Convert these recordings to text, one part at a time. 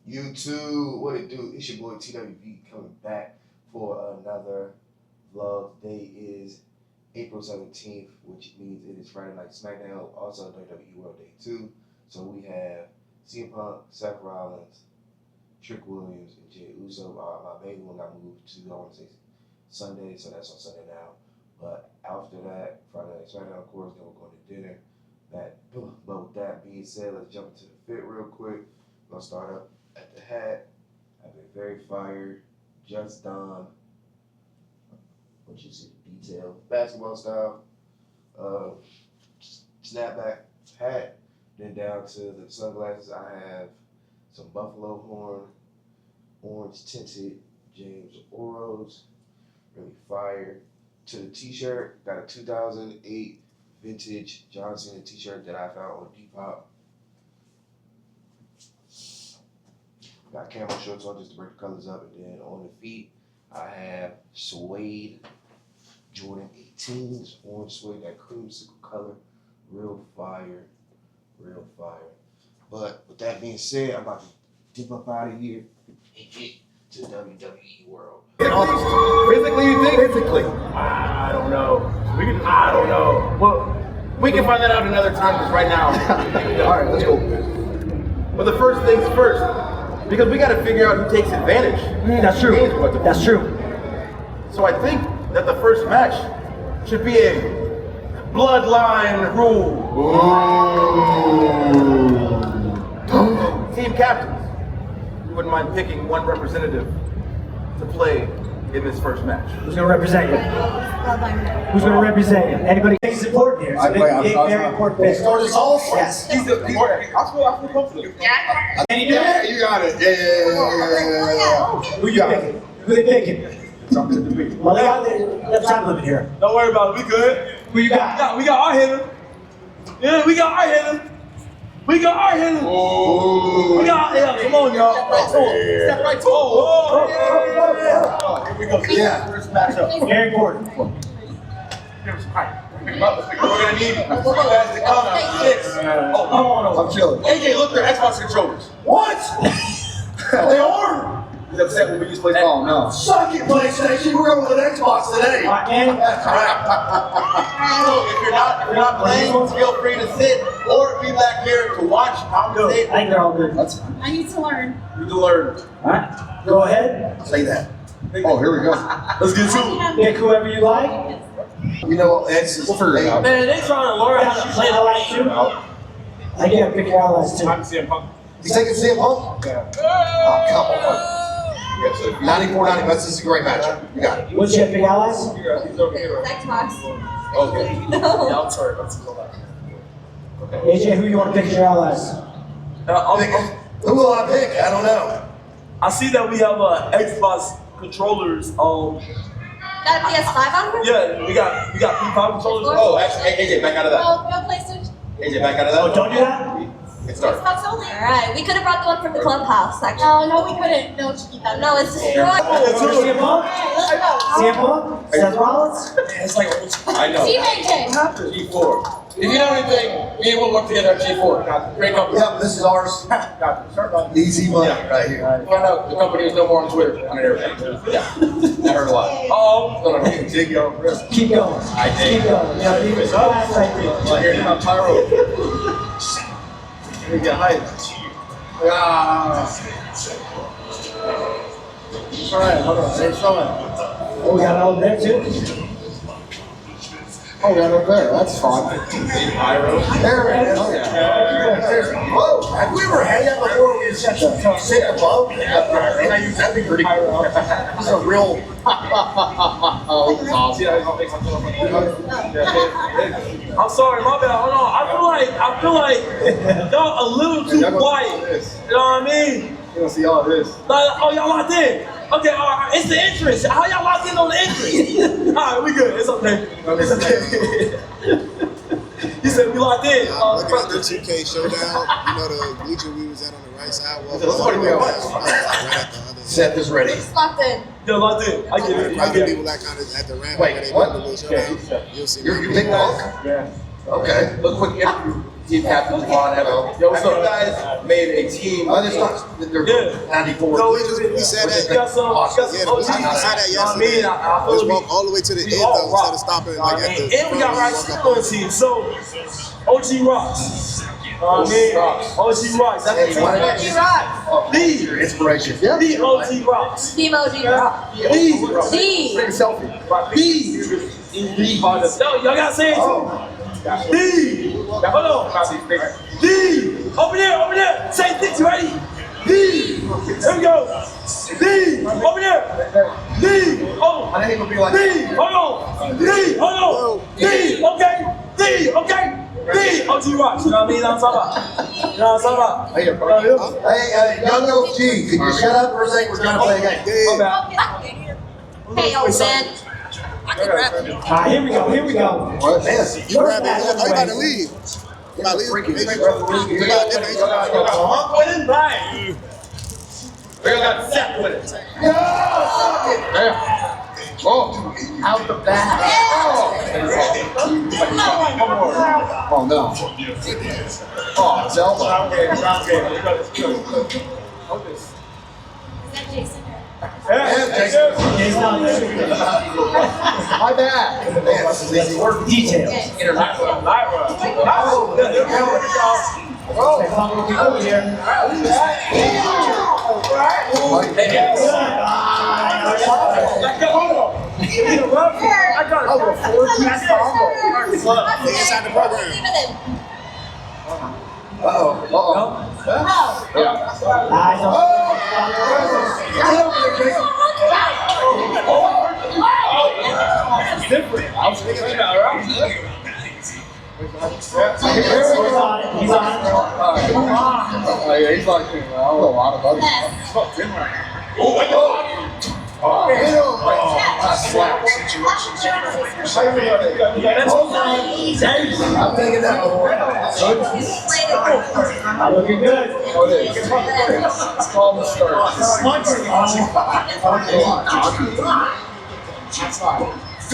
YouTube, what it do? It's your boy TWB coming back for another vlog. Today is April 17th, which means it is Friday Night SmackDown, also WWE World Day 2. So we have CM Punk, Seth Rollins, Trick Williams, and Jey Uso. My main one got moved to, I want to say, Sunday, so that's on Sunday now. But after that, Friday Night SmackDown, of course, then we're going to dinner. But with that being said, let's jump into the fit real quick. We're going to start up at the hat. I've been very fired, just done. What you see, detail, basketball style, snapback hat. Then down to the sunglasses, I have some buffalo horn, orange tinted James Oros, really fire. To the t-shirt, got a 2008 vintage John Cena t-shirt that I found on Depop. Got camo shorts on just to break the colors up, and then on the feet, I have suede Jordan 18s, orange suede, that creamsicle color, real fire, real fire. But with that being said, I'm about to dip up out of here and get to the WWE world. Physically, you think? Physically. I don't know. I don't know. Well, we can find that out another time, because right now. All right, let's go. Well, the first things first, because we got to figure out who takes advantage. That's true. That's true. So I think that the first match should be a bloodline rule. Team captains, you wouldn't mind picking one representative to play in this first match. Who's going to represent you? Who's going to represent you? Anybody think it's important here? It's a very important bit. Start us off? Yes. I feel confident. Can you do it? You got it. Yeah. Who you picking? Who they picking? Well, they got the time limit here. Don't worry about it, we good. Who you got? We got our hitter. Yeah, we got our hitter. We got our hitter. Oh. We got, yeah, come on, y'all. Step right to Here we go. Yeah. First matchup. Very important. We're gonna need you guys to come out. Six. I'm chilling. AJ, look, they're Xbox controllers. What? They are? He's upset when we use PlayStation. Oh, no. Suck it, PlayStation. We're going with an Xbox today. That's right. So if you're not playing, feel free to sit or be back here to watch, commentate. I think they're all good. That's I need to learn. You need to learn. All right. Go ahead. Say that. Oh, here we go. Let's get to it. Pick whoever you like. You know, we'll figure it out. Man, they trying to learn how to play the allies too. I think you have to pick your allies too. I'm CM Punk. He's taking CM Punk? Yeah. Oh, come on. 94-90, this is a great matchup. You got it. What's your pick allies? He's over here. Xbox. Okay. No. Yeah, I'm sorry. Let's go back. AJ, who you want to pick as your allies? Who will I pick? I don't know. I see that we have Xbox controllers. Got a PS5 on here? Yeah, we got P5 controllers. Oh, actually, AJ, back out of that. No PlayStation. AJ, back out of that. Oh, don't do that? It's dark. Xbox only. Alright, we could have brought the one from the clubhouse, actually. No, we couldn't. No, Chiquita. No, it's destroyed. CM Punk? Let's go. CM Punk? Seth Rollins? It's like I know. Team AJ. G4. if you know anything, me and Will work together at G4. Great company. Yep, this is ours. Easy money right here. Find out the company is no more on Twitter on everything. Yeah, I heard a lot. No. Dig yo. Keep going. I dig. Keep going. Yeah, leave it fast like this. Well, here's my pyro. We get hype. Alright, hold on. Stay showing. Oh, we got it over there too? Oh, right over there. That's fun. Pyro. There it is. Oh, yeah. Whoa. Have we ever had that before? We just sit above? That'd be pretty cool. This is a real. Oh, this is awesome. I'm sorry, my bad. Hold on. I feel like y'all a little too quiet. You know what I mean? You don't see all this. Oh, y'all locked in. Okay, all right. It's the entrance. How y'all locked in on the entrance? All right, we good. It's okay. It's okay. You said we locked in. Looking at the 2K showdown, you know the bleacher we was at on the right side. Well, Let's put it right away. at the other. Set this ready. It's locked in. Yeah, locked in. I get it. I Other get people it. that kind of at the ramp Wait, where they what? do the little showdown. You'll see. You big punk? Yeah. Okay. Look quick interview. team captain Devon. Have you guys made a team? They're 94. We said that. Got some Yeah, we OG. said that I yesterday. Let's feel walk all the way to the end though, instead of stopping like at the. And we got right still on the team. So, OG Rocks. OG Rocks. That's the team. OG Rocks. Your inspiration. Yeah. The OG Rocks. Team OG. Take a selfie. Yo, y'all gotta say it too. Hold on. Over there. Say this, ready? Here we go. Over there. Hold on. I didn't even be like Hold on. Okay. OG Rocks. You know what I mean? I'm talking about. Hey, young OG, could you shut up for a second? We're trying to play a game. Hey, old man. I can grab him. Alright, here we go. What? Man, You grab it. You about to leave. You about to leave. You about to leave. Hump with it, right? We got set with it. out the back. Oh no. Oh, it's elbow. It's not there. My bad. This is easy work. Details. Over here. Inside the program. Eyes on. He's on it. He's like, I don't know a lot of others. I'm taking that one. Looking good. It's called the start.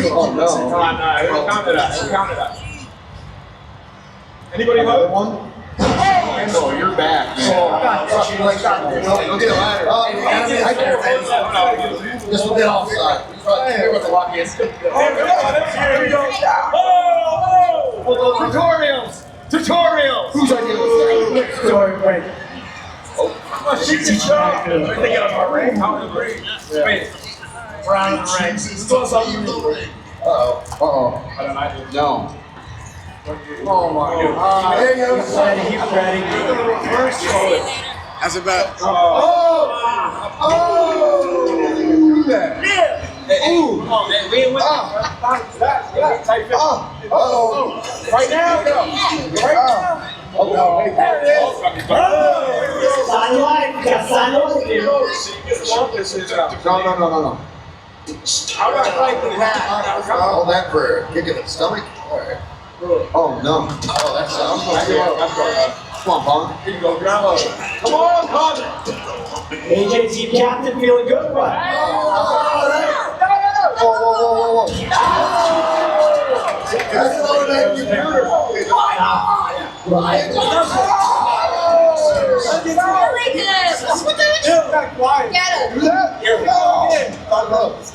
Oh no. Anybody Another vote? one? Oh, you're back. Go get a ladder. This will get offside. Here with the lucky. Here we go. Tutorials. Whose idea was that? Story break. Brown and red. Let's do something. Uh-oh. No. Oh my God. There you go. He's ready. That's about. Oh! Do that. Ooh. We ain't with Right now? Right now? Oh, no. There it is. Sign life. We got sign life. No. Hold that prayer. Kick in the stomach. All right. Oh, no. Oh, that's come on, Pong. Here you go, grab up. Come on, Connor. AJ, team captain, feeling good, what? Whoa. That's all that computer. Get him. Do that? Here we go.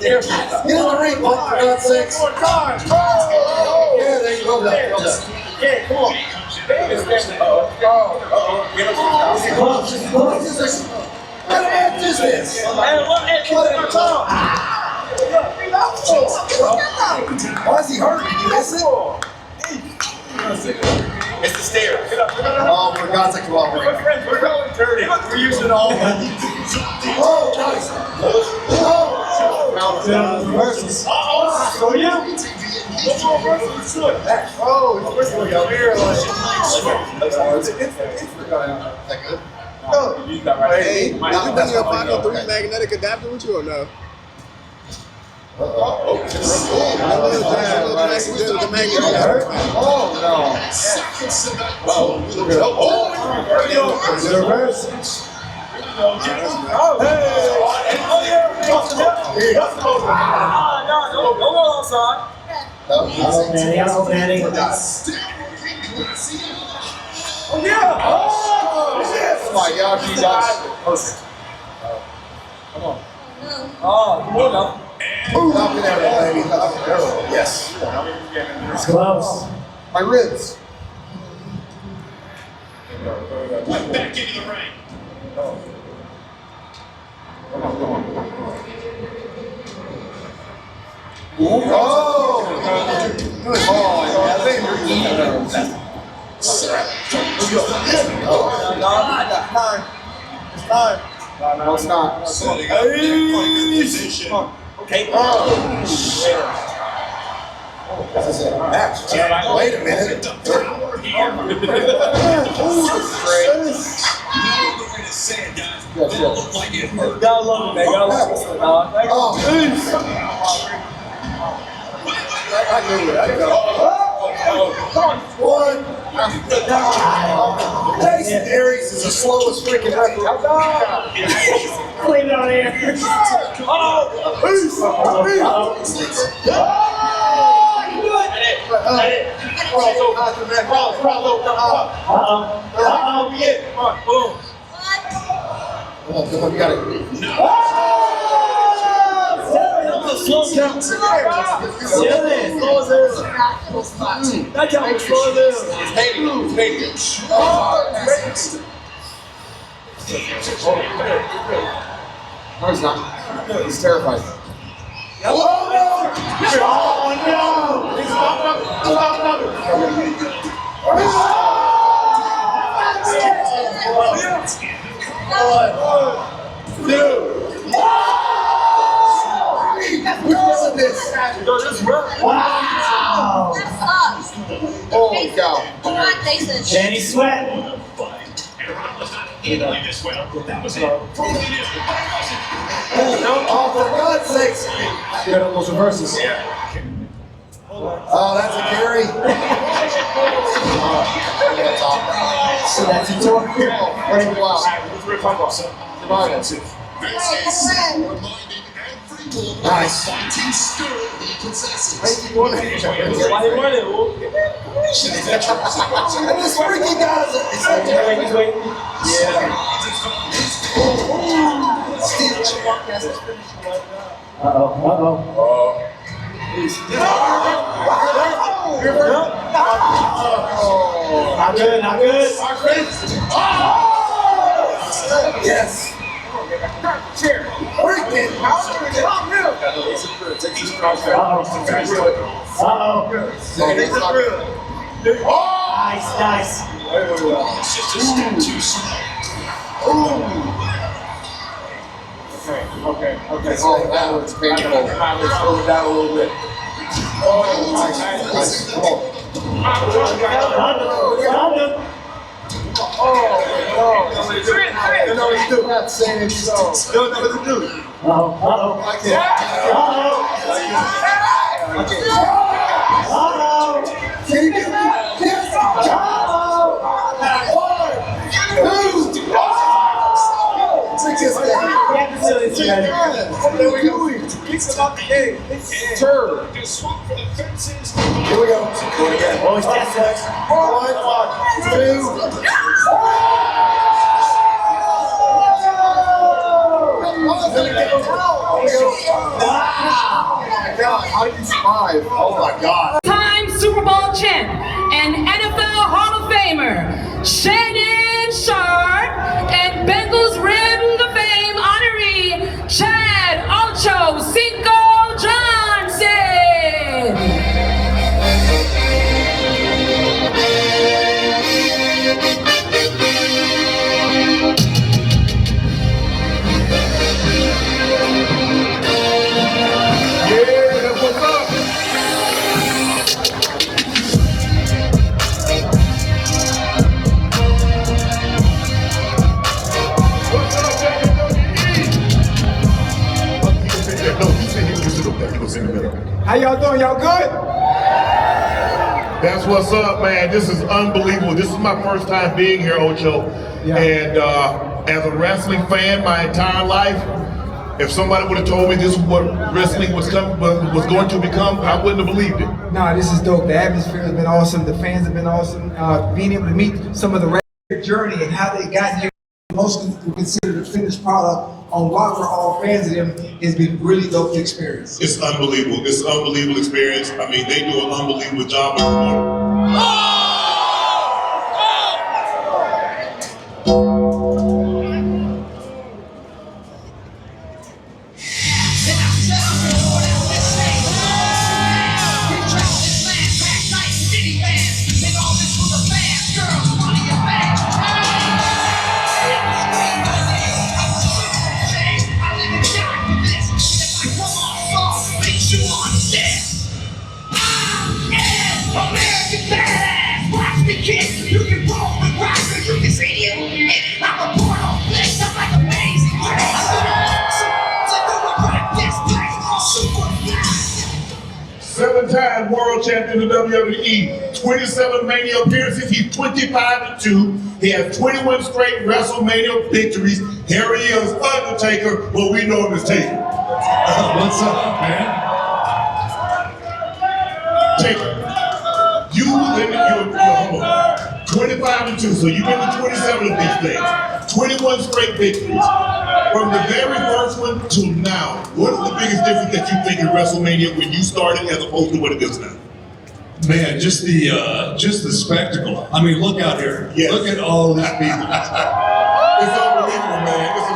Get in the ring, Pong, for God's sakes. Yeah, there you go. Yeah, come on. What is this? Hey, what Why is he hurt? Did you miss it? It's the stairs. Oh, for God's sake, come on, bro. We're going dirty. We're using all the Oh, nice. Versus. So you? Oh, it's really over here. That good? Use that right. Hey, Hey, now you bring your 503 magnetic adapter with you or no? The magnet adapter. Oh, no. Reverse. outside. Oh, Manny. Oh, yeah. Oh, Oh my gosh, you got it. Perfect. Come on. Oh, come on now. Knock it out, baby. Yes. It's close. My ribs. Back into the ring. Oh! I think you're eating. No, it's not. Setting up that position. Okay. Oh, shit. This is it. Match. Wait a minute. The power here. Say it, guys. It looked like it hurt. Gotta love it, man. Gotta love it, dog. I knew it. I knew it. One. Jason Aries is the slowest freaking record. Clean it on air. Come on, you got it. Slow count. That count was slow as hell. It's hating. No, he's not. He's terrified. Oh no! That Wow! sucks. Holy cow. Come on, Jason. Danny Sweat. That was it. Oh, for God's sakes. You got those reverses. Oh, that's a carry. So that's a tour. Right, wow. Survival. This is reminding everyone Nice. fighting skill he possesses. Why you running? And this freaking guy is He's waiting. Uh-oh. Not good, not good. Yes. Freaking. Nice, nice. It's just a step too slow. Okay. Oh, that was painful. Slow it down a little bit. Oh, nice. Come on. No, he's doing that saying so. No, what to do? Uh-oh. Can you get yes. Take this thing. There we go. It's about the game. It's turn. Swap for the fences. Here we go. Oh, he's testing. 1, 2. Wow! Oh my God! How did you survive? Oh my God! Time Super Bowl champ and NFL Hall of Famer Shannon Sharp and Bengals Rim of Fame honoree Chad Ocho Cinco Johnson. How y'all doing? Y'all good? That's what's up, man. This is unbelievable. This is my first time being here, Ocho. Yeah. And as a wrestling fan my entire life, If somebody would have told me this is what wrestling was going to become, I wouldn't have believed it. Nah, this is dope. The atmosphere has been awesome. The fans have been awesome. Being able to meet some of the wrestler journey and how they got here, mostly considered the finished product on why we're all fans of them, has been really dope to experience. It's unbelievable. It's an unbelievable experience. I mean, they do an unbelievable job of You can roll with rockers, you can see you. I'm a portal, flex up like amazing grace. So do it right this place, all super fast. 7-time world champion of WWE, 27 Mania appearances. He's 25-2. He has 21 straight WrestleMania victories. Here he is, Undertaker, but we know him as Taker. What's up, man? Taker, you're humble. 25-2, so you've been to 27 of these things. 21 straight victories. From the very first one to now, what is the biggest difference that you think in WrestleMania when you started as opposed to what it is now? Man, just the spectacle. I mean, look out here. Yes. Look at all these people. It's unbelievable, man. It's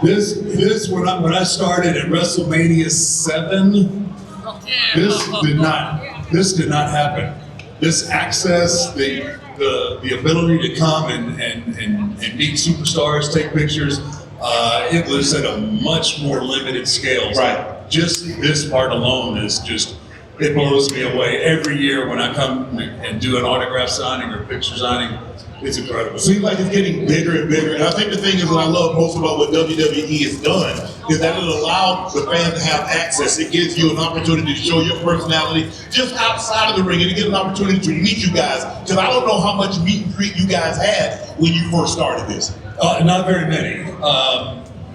electric. This when I started at WrestleMania 7, this did not happen. This access, the ability to come and meet superstars, take pictures, it was at a much more limited scale. Right. Just this part alone is just, it blows me away. Every year when I come and do an autograph signing or picture signing, it's incredible. Seems like it's getting bigger and bigger. And I think the thing is what I love most about what WWE has done is that it allows the fans to have access. It gives you an opportunity to show your personality just outside of the ring and to get an opportunity to meet you guys. Because I don't know how much meet and greet you guys had when you first started this. Not very many.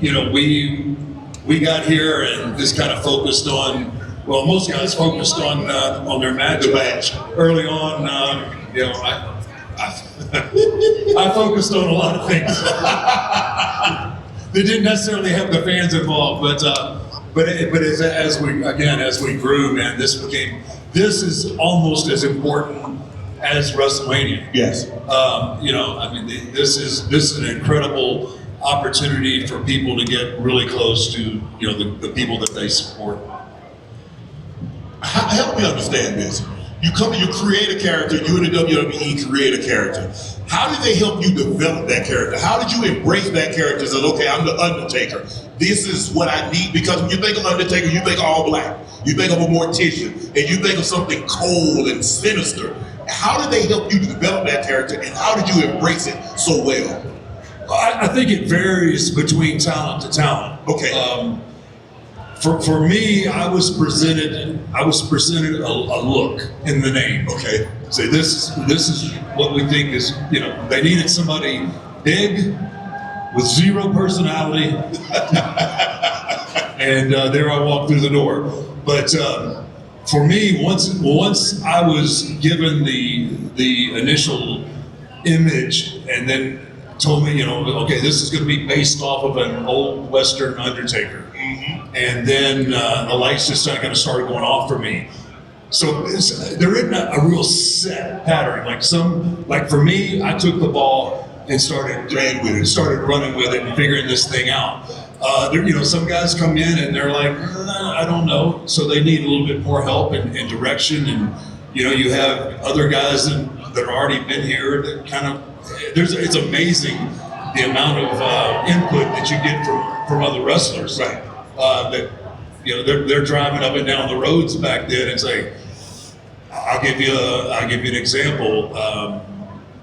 You know, we got here and just kind of focused on, well, most guys focused on their match. The match. Early on, you know, I focused on a lot of things. They didn't necessarily have the fans involved, but as we grew, man, this is almost as important as WrestleMania. Yes. You know, I mean, this is an incredible opportunity for people to get really close to, you know, the people that they support. Help me understand this. You create a character, you in the WWE create a character. How did they help you develop that character? How did you embrace that character as, okay, I'm the Undertaker. This is what I need, because when you think of Undertaker, you think all black. You think of a mortician, and you think of something cold and sinister. How did they help you develop that character, and how did you embrace it so well? I think it varies between talent to talent. Okay. For me, I was presented a look in the name. Okay. Say this is what we think is, you know, they needed somebody big with zero personality, and there I walked through the door. But for me, once I was given the initial image, and then told me, you know, okay, this is going to be based off of an old Western Undertaker. And then the lights just going to start going off for me. So there isn't a real set pattern. Like for me, I took the ball and started running with it and figuring this thing out. You know, some guys come in and they're like, I don't know. So they need a little bit more help and direction. And, you know, you have other guys that have already been here that kind of, it's amazing the amount of input that you get from other wrestlers. Right. That, you know, they're driving up and down the roads back then and say, I'll give you an example.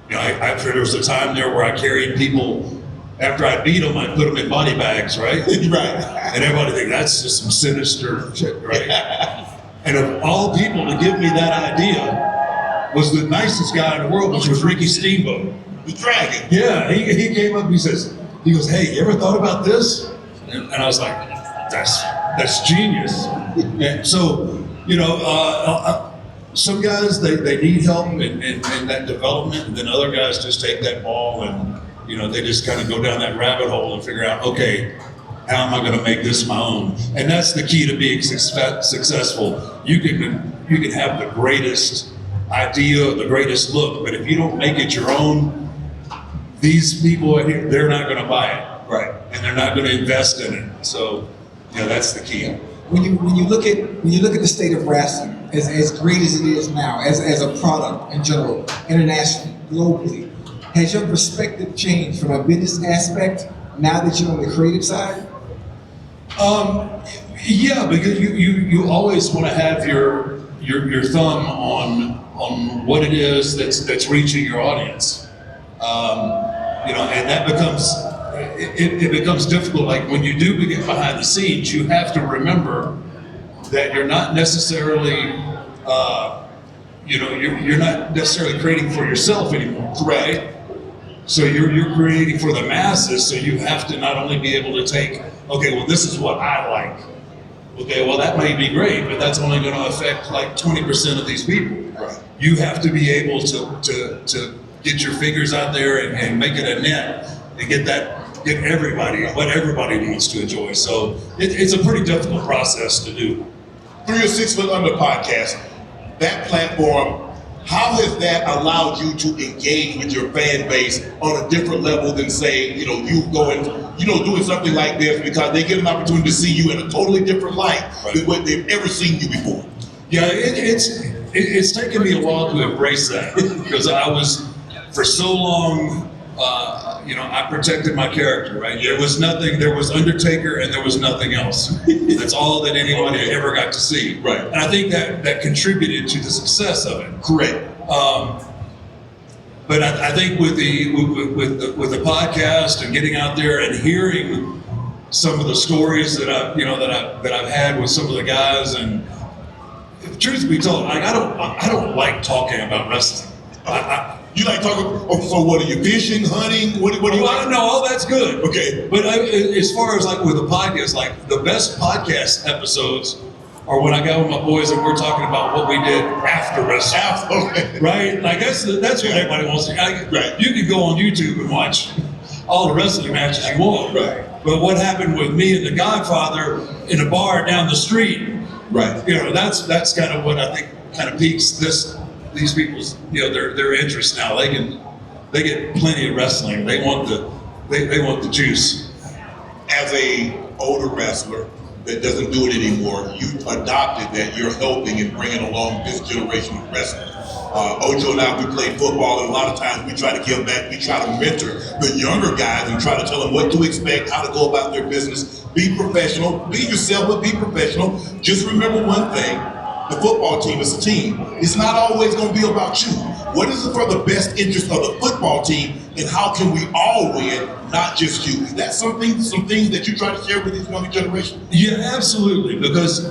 You know, there was a time there where I carried people, after I beat them, I put them in body bags, right? Right. And everybody think that's just some sinister shit, right? And of all people to give me that idea was the nicest guy in the world, which was Ricky Steamboat. The Dragon. Yeah, he came up and he goes, hey, you ever thought about this? And I was like, that's genius. And so, some guys, they need help in that development, and then other guys just take that ball and, they just kind of go down that rabbit hole and figure out, okay, how am I going to make this my own? And that's the key to being successful. You can have the greatest idea, the greatest look, but if you don't make it your own, these people here, they're not going to buy it. Right. And they're not going to invest in it. So, that's the key. When you look at the state of wrestling, as great as it is now, as a product in general, internationally, globally, has your perspective changed from a business aspect now that you're on the creative side? Yeah, because you always want to have your thumb on what it is that's reaching your audience, and that becomes it becomes difficult. Like when you do get behind the scenes, you have to remember that you're not necessarily you're not necessarily creating for yourself anymore, right? So you're creating for the masses, so you have to not only be able to take, okay, well, this is what I like. Okay, well, that may be great, but that's only going to affect like 20% of these people. Right. You have to be able to get your fingers out there and make it a net and get everybody, what everybody wants to enjoy. So it's a pretty difficult process to do. Through your 6 Foot Under podcast, that platform, how has that allowed you to engage with your fan base on a different level than, say, you going, doing something like this, because they get an opportunity to see you in a totally different light than what they've ever seen you before? Yeah, it's taken me a while to embrace that because I was, for so long, I protected my character, right? There was Undertaker and there was nothing else. That's all that anybody ever got to see. Right. And I think that contributed to the success of it. Correct. But I think with the podcast and getting out there and hearing some of the stories that I've had with some of the guys, and truth be told, I don't like talking about wrestling. You like talking? So what are you, fishing, hunting? What do you like? No, all that's good. Okay. But as far as like with the podcast, like the best podcast episodes are when I got with my boys and we're talking about what we did after wrestling. Okay. Right? Like that's what everybody wants to. Right. You can go on YouTube and watch all the wrestling matches you want. Right. But what happened with me and the Godfather in a bar down the street? Right. That's kind of what I think kind of piques these people's, their interest now. They get plenty of wrestling. They want the juice. As a older wrestler that doesn't do it anymore, you adopted that you're helping and bringing along this generation of wrestling. Ocho and I, we play football, and a lot of times we try to give back. We try to mentor the younger guys and try to tell them what to expect, how to go about their business. Be professional, be yourself, but be professional. Just remember one thing. The football team is a team. It's not always going to be about you. What is it for the best interest of the football team, and how can we all win, not just you? Is that some things that you try to share with this younger generation? Yeah, absolutely. Because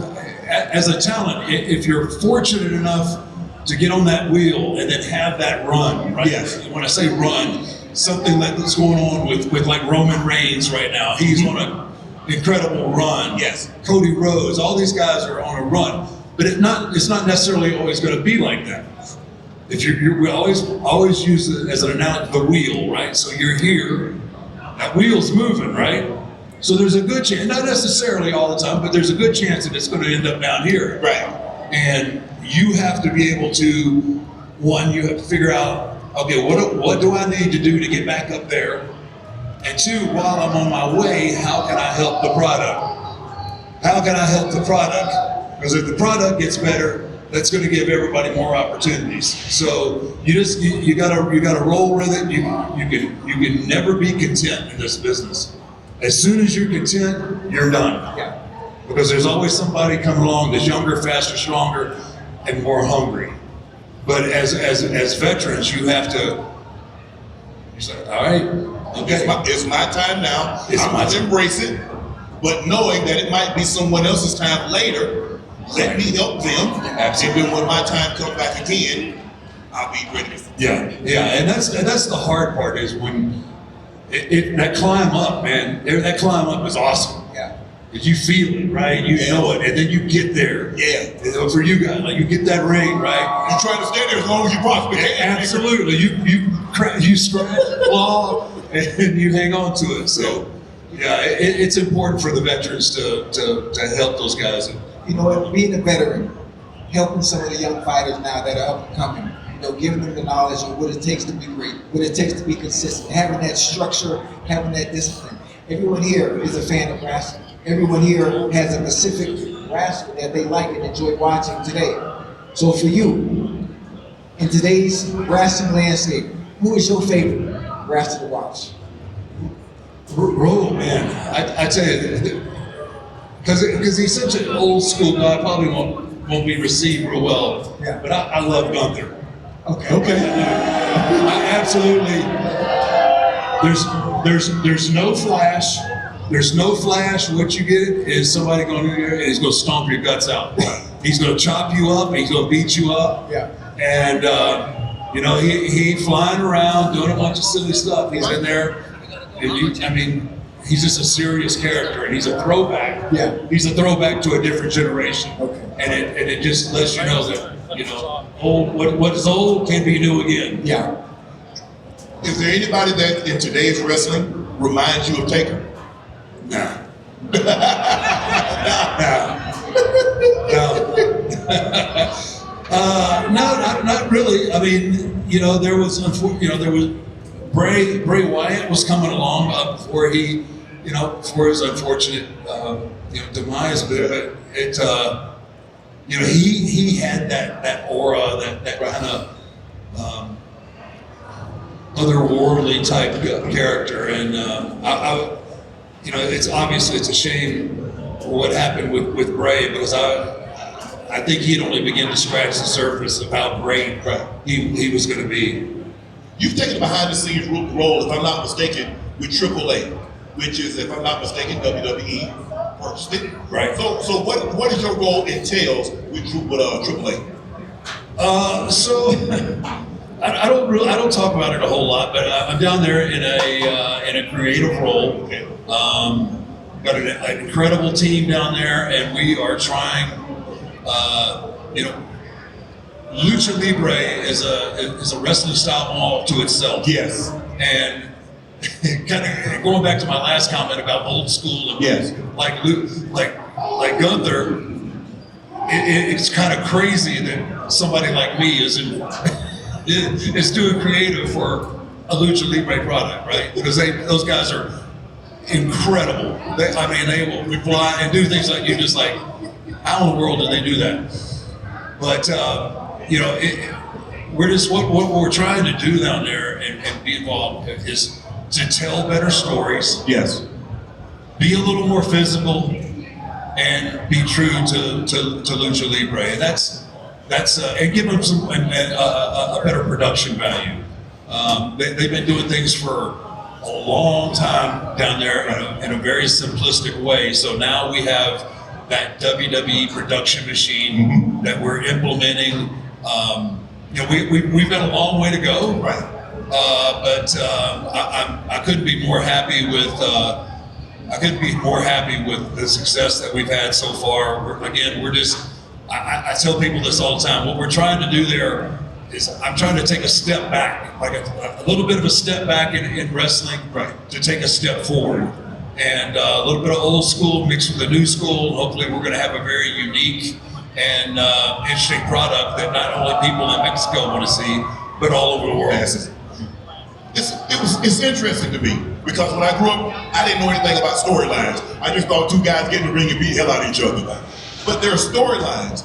as a talent, if you're fortunate enough to get on that wheel and then have that run, right? Yes. When I say run, something that's going on with like Roman Reigns right now. He's on an incredible run. Yes. Cody Rhodes, all these guys are on a run. But it's not necessarily always going to be like that. We always use it as an analogy, the wheel, right? So you're here, that wheel's moving, right? So there's a good chance, not necessarily all the time, but there's a good chance that it's going to end up down here. Right. And you have to be able to, one, you have to figure out, okay, what do I need to do to get back up there? And two, while I'm on my way, how can I help the product? How can I help the product? Because if the product gets better, that's going to give everybody more opportunities. So you gotta roll with it. You can never be content in this business. As soon as you're content, you're done. Yeah. Because there's always somebody coming along that's younger, faster, stronger, and more hungry. But as veterans, you have to. You say, all right, okay, it's my time now. I'm going to embrace it, but knowing that it might be someone else's time later. Let me help them. Absolutely. And then when my time comes back again, I'll be ready. Yeah, and that's the hard part is when that climb up, man, that climb up is awesome. Yeah. You feel it, right? You know it, and then you get there. Yeah. And for you guys, like you get that ring, right? You try to stay there as long as you possibly can. Absolutely. You scratch, claw, and you hang on to it. So, yeah, it's important for the veterans to help those guys. You know what? Being a veteran, helping some of the young fighters now that are up and coming, you know, giving them the knowledge of what it takes to be great, what it takes to be consistent, having that structure, having that discipline. Everyone here is a fan of wrestling. Everyone here has a specific wrestler that they like and enjoy watching today. So for you, in today's wrestling landscape, who is your favorite wrestler to watch? Oh man, I tell you, because he's such an old school guy, probably won't be received real well. Yeah. But I love Gunther. Okay. I absolutely. There's no flash. There's no flash. What you get is somebody going in there and he's going to stomp your guts out. He's going to chop you up. He's going to beat you up. Yeah. And you know, he flying around doing a bunch of silly stuff. He's in there, and he's just a serious character, and he's a throwback. Yeah. He's a throwback to a different generation. Okay. And it just lets you know that, you know, old, what is old can be new again. Yeah. Is there anybody that in today's wrestling reminds you of Taker? Nah. No, not really. I mean, you know, there was Bray Wyatt was coming along before he, you know, before his unfortunate, demise. But it, you know, he had that aura, that kind of otherworldly type character, and you know, it's obviously it's a shame what happened with Bray, because I think he'd only begin to scratch the surface of how great he was going to be. You've taken a behind-the-scenes role, if I'm not mistaken, with AAA, which is, if I'm not mistaken, WWE purchased it. Right. So what is your role entails with AAA? So I don't talk about it a whole lot, but I'm down there in a creative role. Okay. Got an incredible team down there, and we are trying. You know, Lucha Libre is a wrestling style all to itself. Yes. And kind of going back to my last comment about old school and yes, like Gunther, it's kind of crazy that somebody like me is doing creative for a Lucha Libre product, right? Because those guys are incredible. They will reply and do things like you just like, how in the world did they do that? But you know, we're just what we're trying to do down there and be involved is to tell better stories. Yes. Be a little more physical and be true to Lucha Libre, and that's and give them some a better production value. They've been doing things for a long time down there in a very simplistic way. So now we have that WWE production machine that we're implementing. You know, we've got a long way to go, right? But I couldn't be more happy with the success that we've had so far. We're just. I tell people this all the time. What we're trying to do there is I'm trying to take a step back, like a little bit of a step back in wrestling, right, to take a step forward. And a little bit of old school mixed with the new school. Hopefully we're going to have a very unique and interesting product that not only people in Mexico want to see, but all over the world. Yes. It's interesting to me, because when I grew up, I didn't know anything about storylines. I just thought two guys get in the ring and beat the hell out of each other. But there are storylines.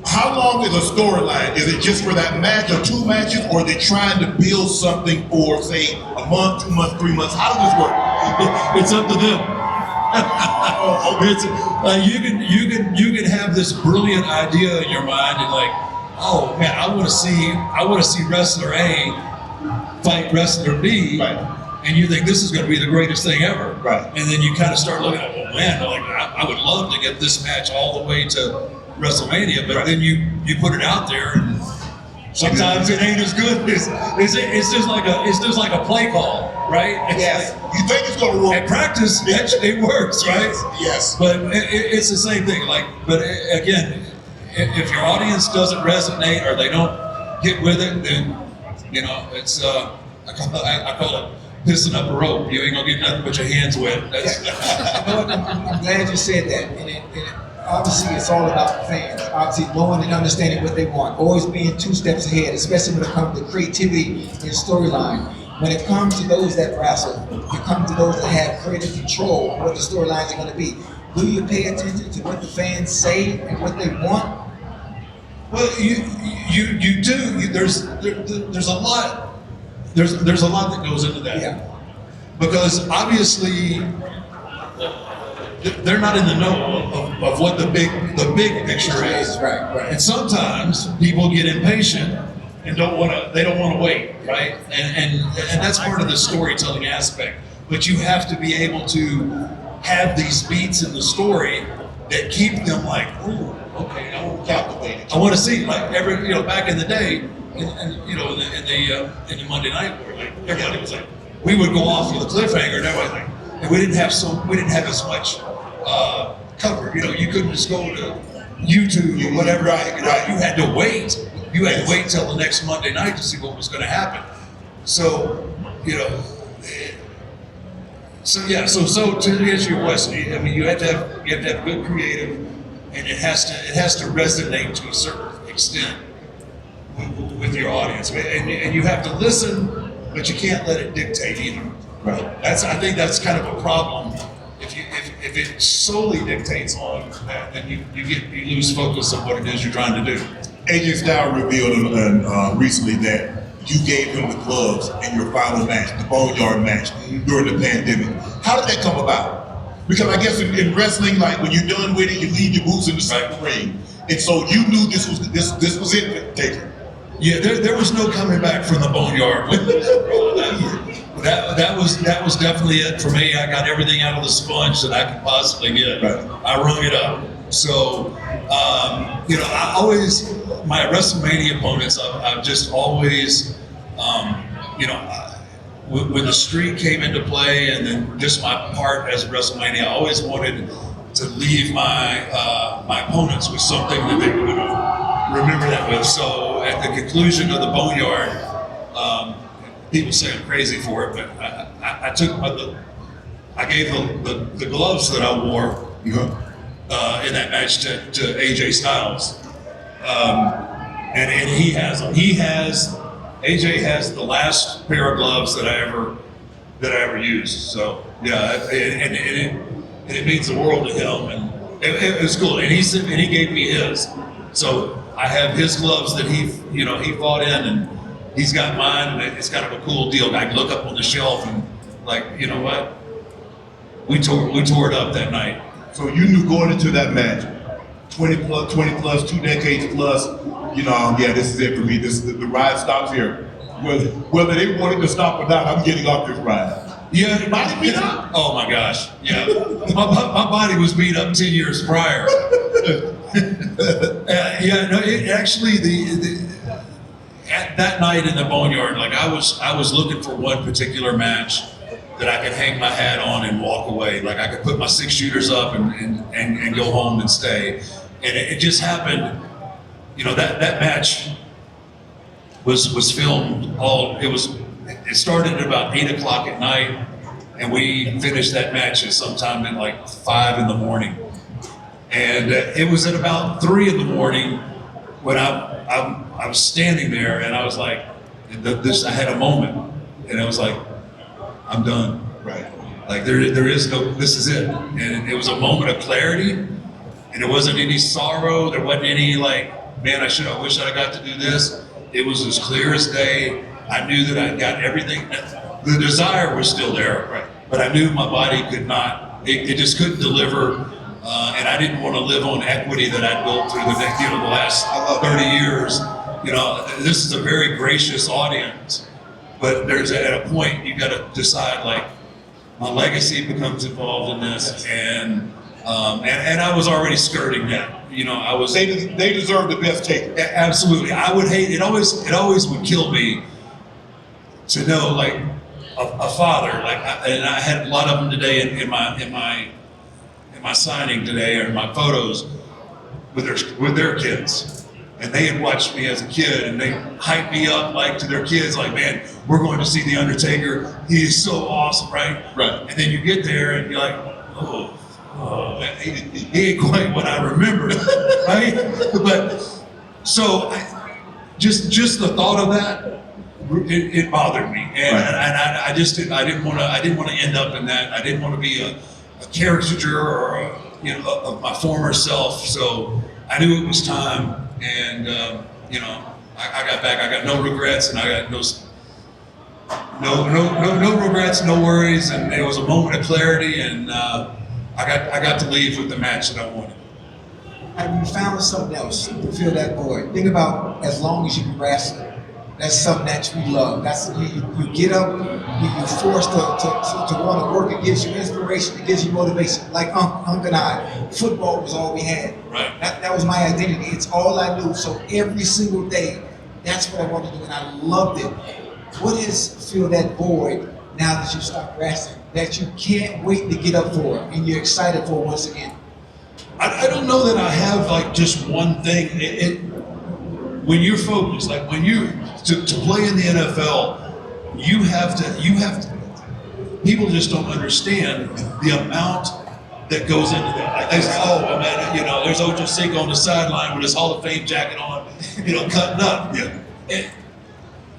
How long is a storyline? Is it just for that match or two matches, or are they trying to build something for, say, a month, 2 months, 3 months? How does this work? It's up to them. It's you can have this brilliant idea in your mind and like, oh man, I want to see wrestler A fight wrestler B, right, and you think this is going to be the greatest thing ever, right? And then you kind of start looking at, well, man, like I would love to get this match all the way to WrestleMania, but then you put it out there and Sometimes it ain't as good. It's just like a play call, right? Yes. You think it's gonna work? At practice, it works, right? Yes. But it's the same thing. But again, if your audience doesn't resonate or they don't get with it, then it's I call it pissing up a rope. You ain't gonna get nothing but your hands wet. I'm glad you said that. And obviously, it's all about the fans. Obviously, knowing and understanding what they want. Always being 2 steps ahead, especially when it comes to creativity and storyline. When it comes to those that wrestle, it comes to those that have creative control of what the storylines are going to be. Do you pay attention to what the fans say and what they want? Well, you do. There's a lot. There's a lot that goes into that. Yeah. Because obviously, they're not in the know of what the big picture is. Right. And sometimes people get impatient and they don't want to wait, right? And that's part of the storytelling aspect. But you have to be able to have these beats in the story that keep them like, ooh, okay, I want to captivate it. I want to see, like back in the day, in the Monday night war, like everybody was like, we would go off with a cliffhanger, and everybody like, and we didn't have as much cover. You couldn't just go to YouTube or whatever. Right. You had to wait. You had to wait till the next Monday night to see what was going to happen. So, So to answer your question, I mean, you have to have good creative, and it has to resonate to a certain extent with your audience, and you have to lose, but you can't let it dictate either. Right. I think that's kind of a problem. If it solely dictates on that, then you lose focus of what it is you're trying to do. AJ Styles revealed recently that you gave him the gloves in your final match, the Boneyard match, during the pandemic. How did that come about? Because I guess in wrestling, like when you're done with it, you leave your boots in the second ring, and so you knew this was it, Taker. Yeah, there was no coming back from the Boneyard. That was definitely it for me. I got everything out of the sponge that I could possibly get. Right. I wrung it up. So, I always, my WrestleMania opponents, I've just always, when the streak came into play and then just my part as WrestleMania, I always wanted to leave my opponents with something that they would remember that with. So at the conclusion of the Boneyard, people say I'm crazy for it, but I gave the gloves that I wore in that match to AJ Styles, and he has them. AJ has the last pair of gloves that I ever used. So yeah, and it means the world to him, and it was cool. And he gave me his, so I have his gloves that he fought in, and he's got mine, and it's kind of a cool deal. I can look up on the shelf and like, you know what? We tore it up that night. So you knew going into that match, 20 plus, 2 decades plus, this is it for me. The ride stops here. Whether they wanted to stop or not, I'm getting off this ride. Yeah, your body beat up? Oh my gosh, yeah. my body was beat up 10 years prior. At that night in the Boneyard, like I was looking for one particular match that I could hang my hat on and walk away. Like I could put my 6 shooters up and go home and stay. And it just happened, that match was filmed it started at about 8 o'clock at night, and we finished that match at sometime at like 5 in the morning. And it was at about 3 in the morning when I was standing there, and I was like, I had a moment, and I was like, I'm done. Right. Like there is no, this is it. And it was a moment of clarity, and it wasn't any sorrow. There wasn't any like, man, I wish I got to do this. It was as clear as day. I knew that I got everything. The desire was still there, right? But I knew my body could not. It just couldn't deliver, and I didn't want to live on equity that I built through the last 30 years. This is a very gracious audience, but there's at a point you got to decide, like, my legacy becomes involved in this, and And I was already skirting that. You know, I was. They deserve the best taker. Absolutely, I would hate it. Always would kill me to know like a father, and I had a lot of them today in my signing today, or my photos with their kids, and they had watched me as a kid, and they hyped me up like to their kids, like, man, we're going to see the Undertaker. He is so awesome, right? Right. And then you get there, and you're like, oh man, he ain't quite what I remember, right? But so just the thought of that. It bothered me, and I didn't want to end up in that. I didn't want to be a caricature or of my former self. So I knew it was time, and I got back. I got no regrets, and I got no regrets, no worries, and it was a moment of clarity, and I got to leave with the match that I wanted. Have you found something else to fill that void? Think about as long as you've been wrestling. That's something that you love. That's you get up, you're forced to want to work. It gives you inspiration. It gives you motivation. Like Unc and I, football was all we had. Right. That was my identity. It's all I knew. So every single day, that's what I wanted to do, and I loved it. What is fill that void now that you stop wrestling? That you can't wait to get up for, and you're excited for once again. I don't know that I have like just one thing. When you're focused, like when to play in the NFL, you have to, people just don't understand the amount that goes into that. Like they say, oh man, there's Ocho Cinco on the sideline with his Hall of Fame jacket on, cutting up. Yeah. And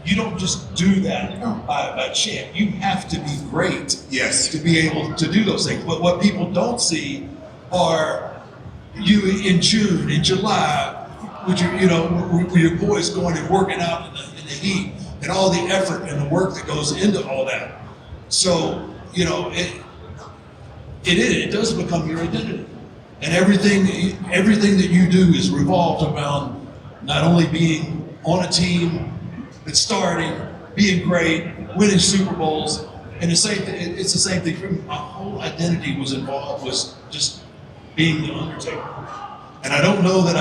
you don't just do that by chance. You have to be great, yes, to be able to do those things. But what people don't see are you in June, in July, with your boys going and working out in the heat, and all the effort and the work that goes into all that. So, it does become your identity. And everything that you do is revolved around not only being on a team, but starting, being great, winning Super Bowls, and it's the same thing for me. My whole identity was just being the Undertaker. And I don't know that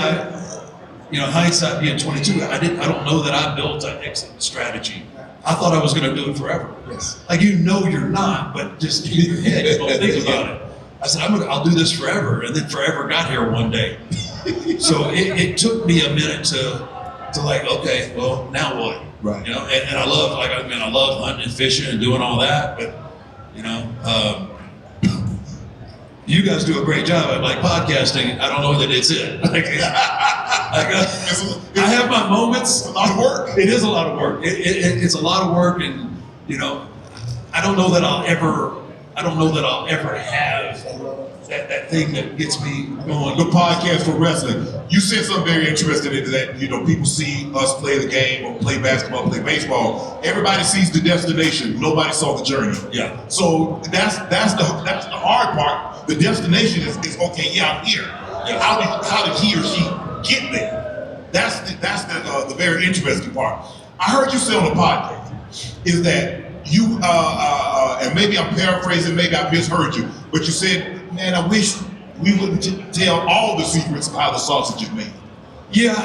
hindsight being 22, I don't know that I built an exit strategy. I thought I was going to do it forever. Yes. Like you're not, but just in your head, you don't think about it. I said, I'll do this forever, and then forever got here one day. So it took me a minute to like, okay, well, now what? Right. And I love I love hunting and fishing and doing all that, but you guys do a great job at like podcasting. I don't know that it's it. I have my moments. It's a lot of work. It is a lot of work. It's a lot of work, and I don't know that I'll ever have that thing that gets me going. The podcast for wrestling. You said something very interesting into that. People see us play the game or play basketball, play baseball. Everybody sees the destination. Nobody saw the journey. Yeah. So that's the hard part. The destination is okay. Yeah, I'm here. Yeah. How did he or she get there? That's the very interesting part. I heard you say on the podcast is that you and maybe I'm paraphrasing, maybe I misheard you, but you said, man, I wish we wouldn't tell all the secrets of how the sausage is made. Yeah,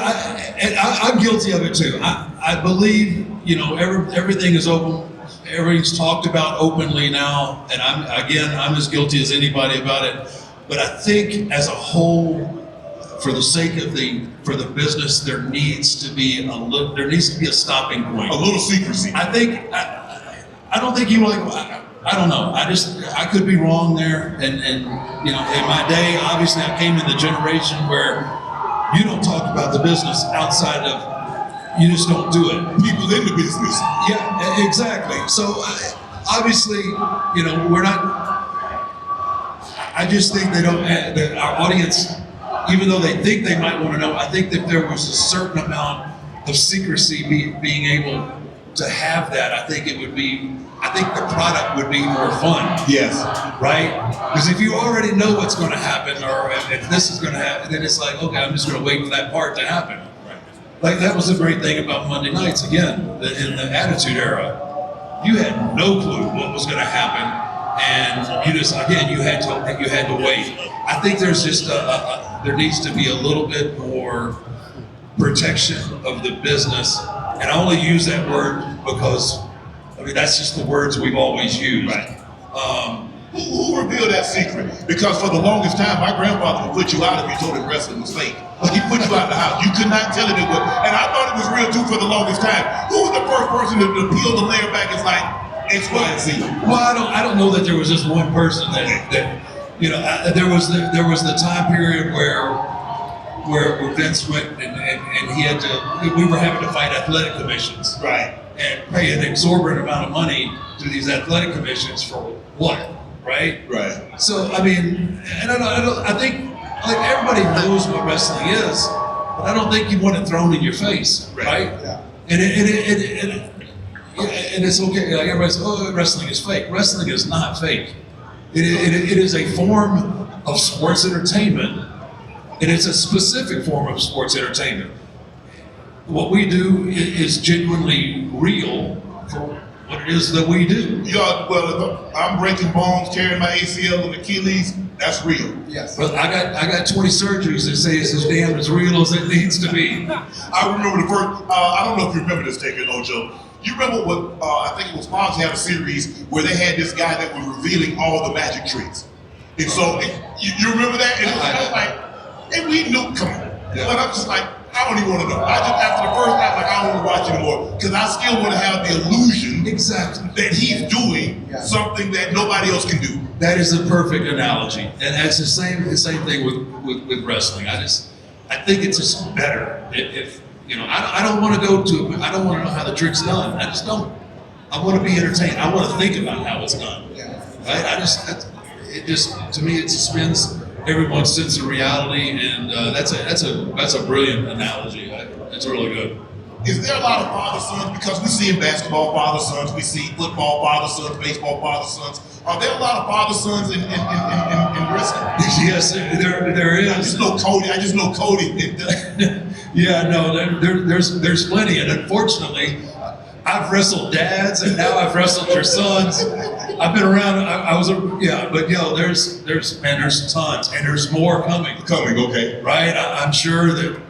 I'm guilty of it too. I believe, everything is open. Everything's talked about openly now, and I'm as guilty as anybody about it. But I think as a whole, for the sake of the business, there needs to be a stopping point. A little secrecy. I don't think I don't know. I could be wrong there. And in my day, obviously I came in the generation where you don't talk about the business outside of, you just don't do it. People in the business. Yeah, exactly. So obviously, we're not, I just think that our audience, even though they think they might want to know, I think that there was a certain amount of secrecy being able to have that. I think the product would be more fun. Yes. Right? Because if you already know what's going to happen, or if this is going to happen, then it's like, okay, I'm just going to wait for that part to happen. Right. Like that was the great thing about Monday nights, again, in the Attitude Era. You had no clue what was going to happen and you just again you had to wait. I think there's just there needs to be a little bit more protection of the business, and I only use that word because I mean that's just the words we've always used. Right. Who revealed that secret? Because for the longest time, my grandfather would put you out if you told him wrestling was fake. He put you out of the house. You could not tell him it was. And I thought it was real too for the longest time. Who was the first person to peel the layer back? It's like X, Y, and Z. Well, I don't know that there was just one person that you know. There was the time period where Vince went and he had to. We were having to fight athletic commissions, Right. and pay an exorbitant amount of money to these athletic commissions for what, right? Right. So I mean, and I think like everybody knows what wrestling is, but I don't think you want it thrown in your face, right? Yeah. And it's okay. Like everybody says, oh, wrestling is fake. Wrestling is not fake. It is a form of sports entertainment, and it's a specific form of sports entertainment. What we do is genuinely real for what it is that we do. Yeah, well, if I'm breaking bones, tearing my ACL and Achilles, that's real. Yes. But I got 20 surgeries that say it's as damn as real as it needs to be. I remember the first, I don't know if you remember this, Taker Ojo. You remember what, I think it was Fox had a series where they had this guy that was revealing all the magic tricks. And so, you remember that? And it was like, and we knew, come on. Yeah. But I'm just like, I don't even want to know. I just, after the first night, like, I don't want to watch anymore. Because I still want to have the illusion Exactly. that he's doing something that nobody else can do. That is a perfect analogy, and that's the same thing with wrestling. I think it's just better if you know. I don't want to go to. I don't want to know how the trick's done. I just don't. I want to be entertained. I want to think about how it's done. Right? To me it suspends everyone's sense of reality, and that's a brilliant analogy. It's really good. Is there a lot of father-sons? Because we see in basketball father-sons, we see football father-sons, baseball father-sons. Are there a lot of father-sons in wrestling? Yes, there is. I just know Cody. Yeah, no, there's plenty, and unfortunately, I've wrestled dads, and now I've wrestled your sons. I've been around. But there's tons, and there's more coming. Okay. Right? I'm sure that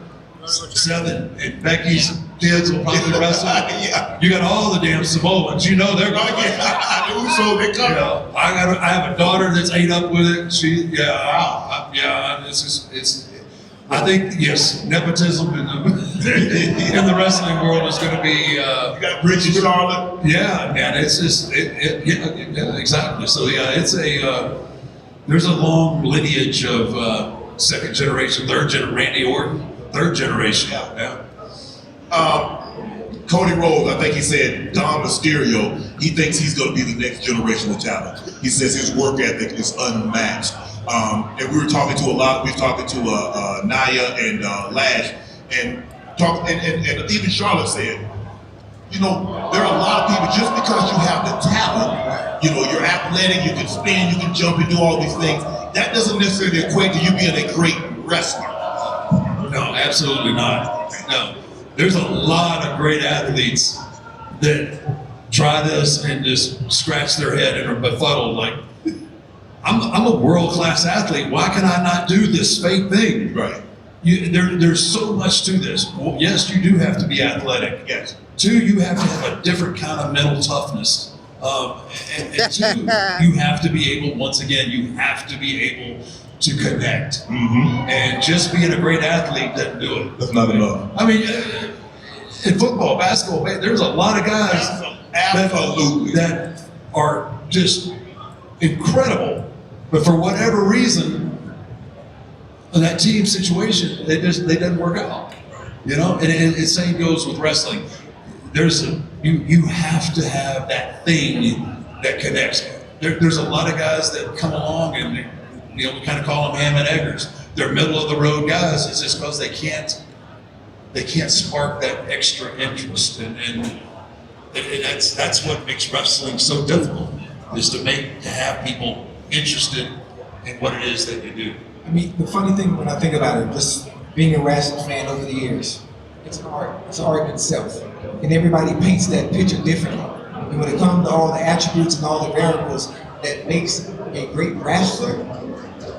Seth and Becky's kids will probably wrestle. Yeah. You got all the damn Samoans. You know they're going. So they come. You know, I have a daughter that's ate up with it. It's. I think yes, nepotism in the wrestling world is going to be. You got Bridget and Charlotte. Yeah, man, it's just yeah, exactly. So yeah, it's there's a long lineage of second generation, third generation, Randy Orton, third generation. Yeah. Cody Rhodes, I think he said Dom Mysterio, he thinks he's going to be the next generational talent. He says his work ethic is unmatched. And we were talking to Nia and Lash, and even Charlotte said, you know, there are a lot of people, just because you have the talent, you know, you're athletic, you can spin, you can jump and do all these things, that doesn't necessarily equate to you being a great wrestler. No, absolutely not. No. There's a lot of great athletes that try this and just scratch their head and are befuddled like, I'm a world-class athlete. Why can I not do this fake thing? Right. There's so much to this. Well, yes, you do have to be athletic. Yes. Two, you have to have a different kind of mental toughness. And two, you have to be able, once again, you have to be able to connect. Mm-hmm. And just being a great athlete doesn't do it. That's not enough. I mean, in football, basketball, there's a lot of guys that are just incredible, but for whatever reason, in that team situation, they doesn't work out. You know, and the same goes with wrestling. You have to have that thing that connects. There's a lot of guys that come along and we kind of call them ham and eggers. They're middle of the road guys. It's just because they can't spark that extra interest, and that's what makes wrestling so difficult, is to have people interested in what it is that you do. I mean, the funny thing when I think about it, just being a wrestling fan over the years, it's an art. It's an art in itself, and everybody paints that picture differently. And when it comes to all the attributes and all the variables, that makes a great wrestler,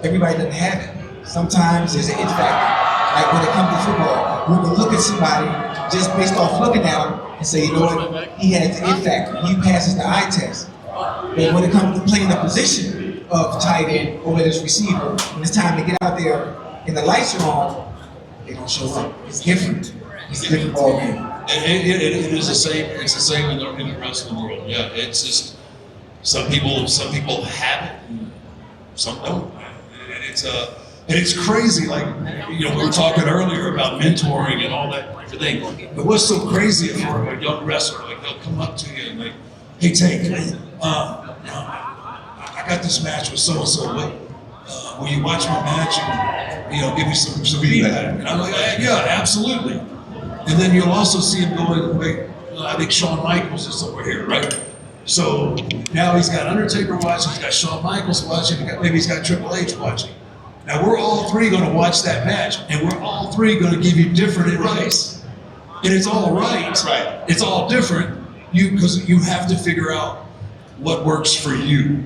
everybody doesn't have it. Sometimes there's an it factor. Like when it comes to football, we can look at somebody just based off looking at him and say, you know what, he has the it factor. He passes the eye test. But when it comes to playing the position of tight end or whether it's receiver, when it's time to get out there and the lights are on, they don't show up. It's different. It's a different ball game. It is the same. It's the same in the rest of the world. Yeah, it's just some people have it, and some don't. And it's crazy. Like we were talking earlier about mentoring and all that thing. But what's so crazy for a young wrestler? Like they'll come up to you and like, hey, Tank, I got this match with so and so. Will you watch my match and give me some feedback? And I'm like, yeah, absolutely. And then you'll also see him going, wait, I think Shawn Michaels is over here, right? So now he's got Undertaker watching, he's got Shawn Michaels watching, maybe he's got Triple H watching. Now we're all three going to watch that match, and we're all three going to give you different advice. And it's all right. Right. It's all different, because you have to figure out what works for you,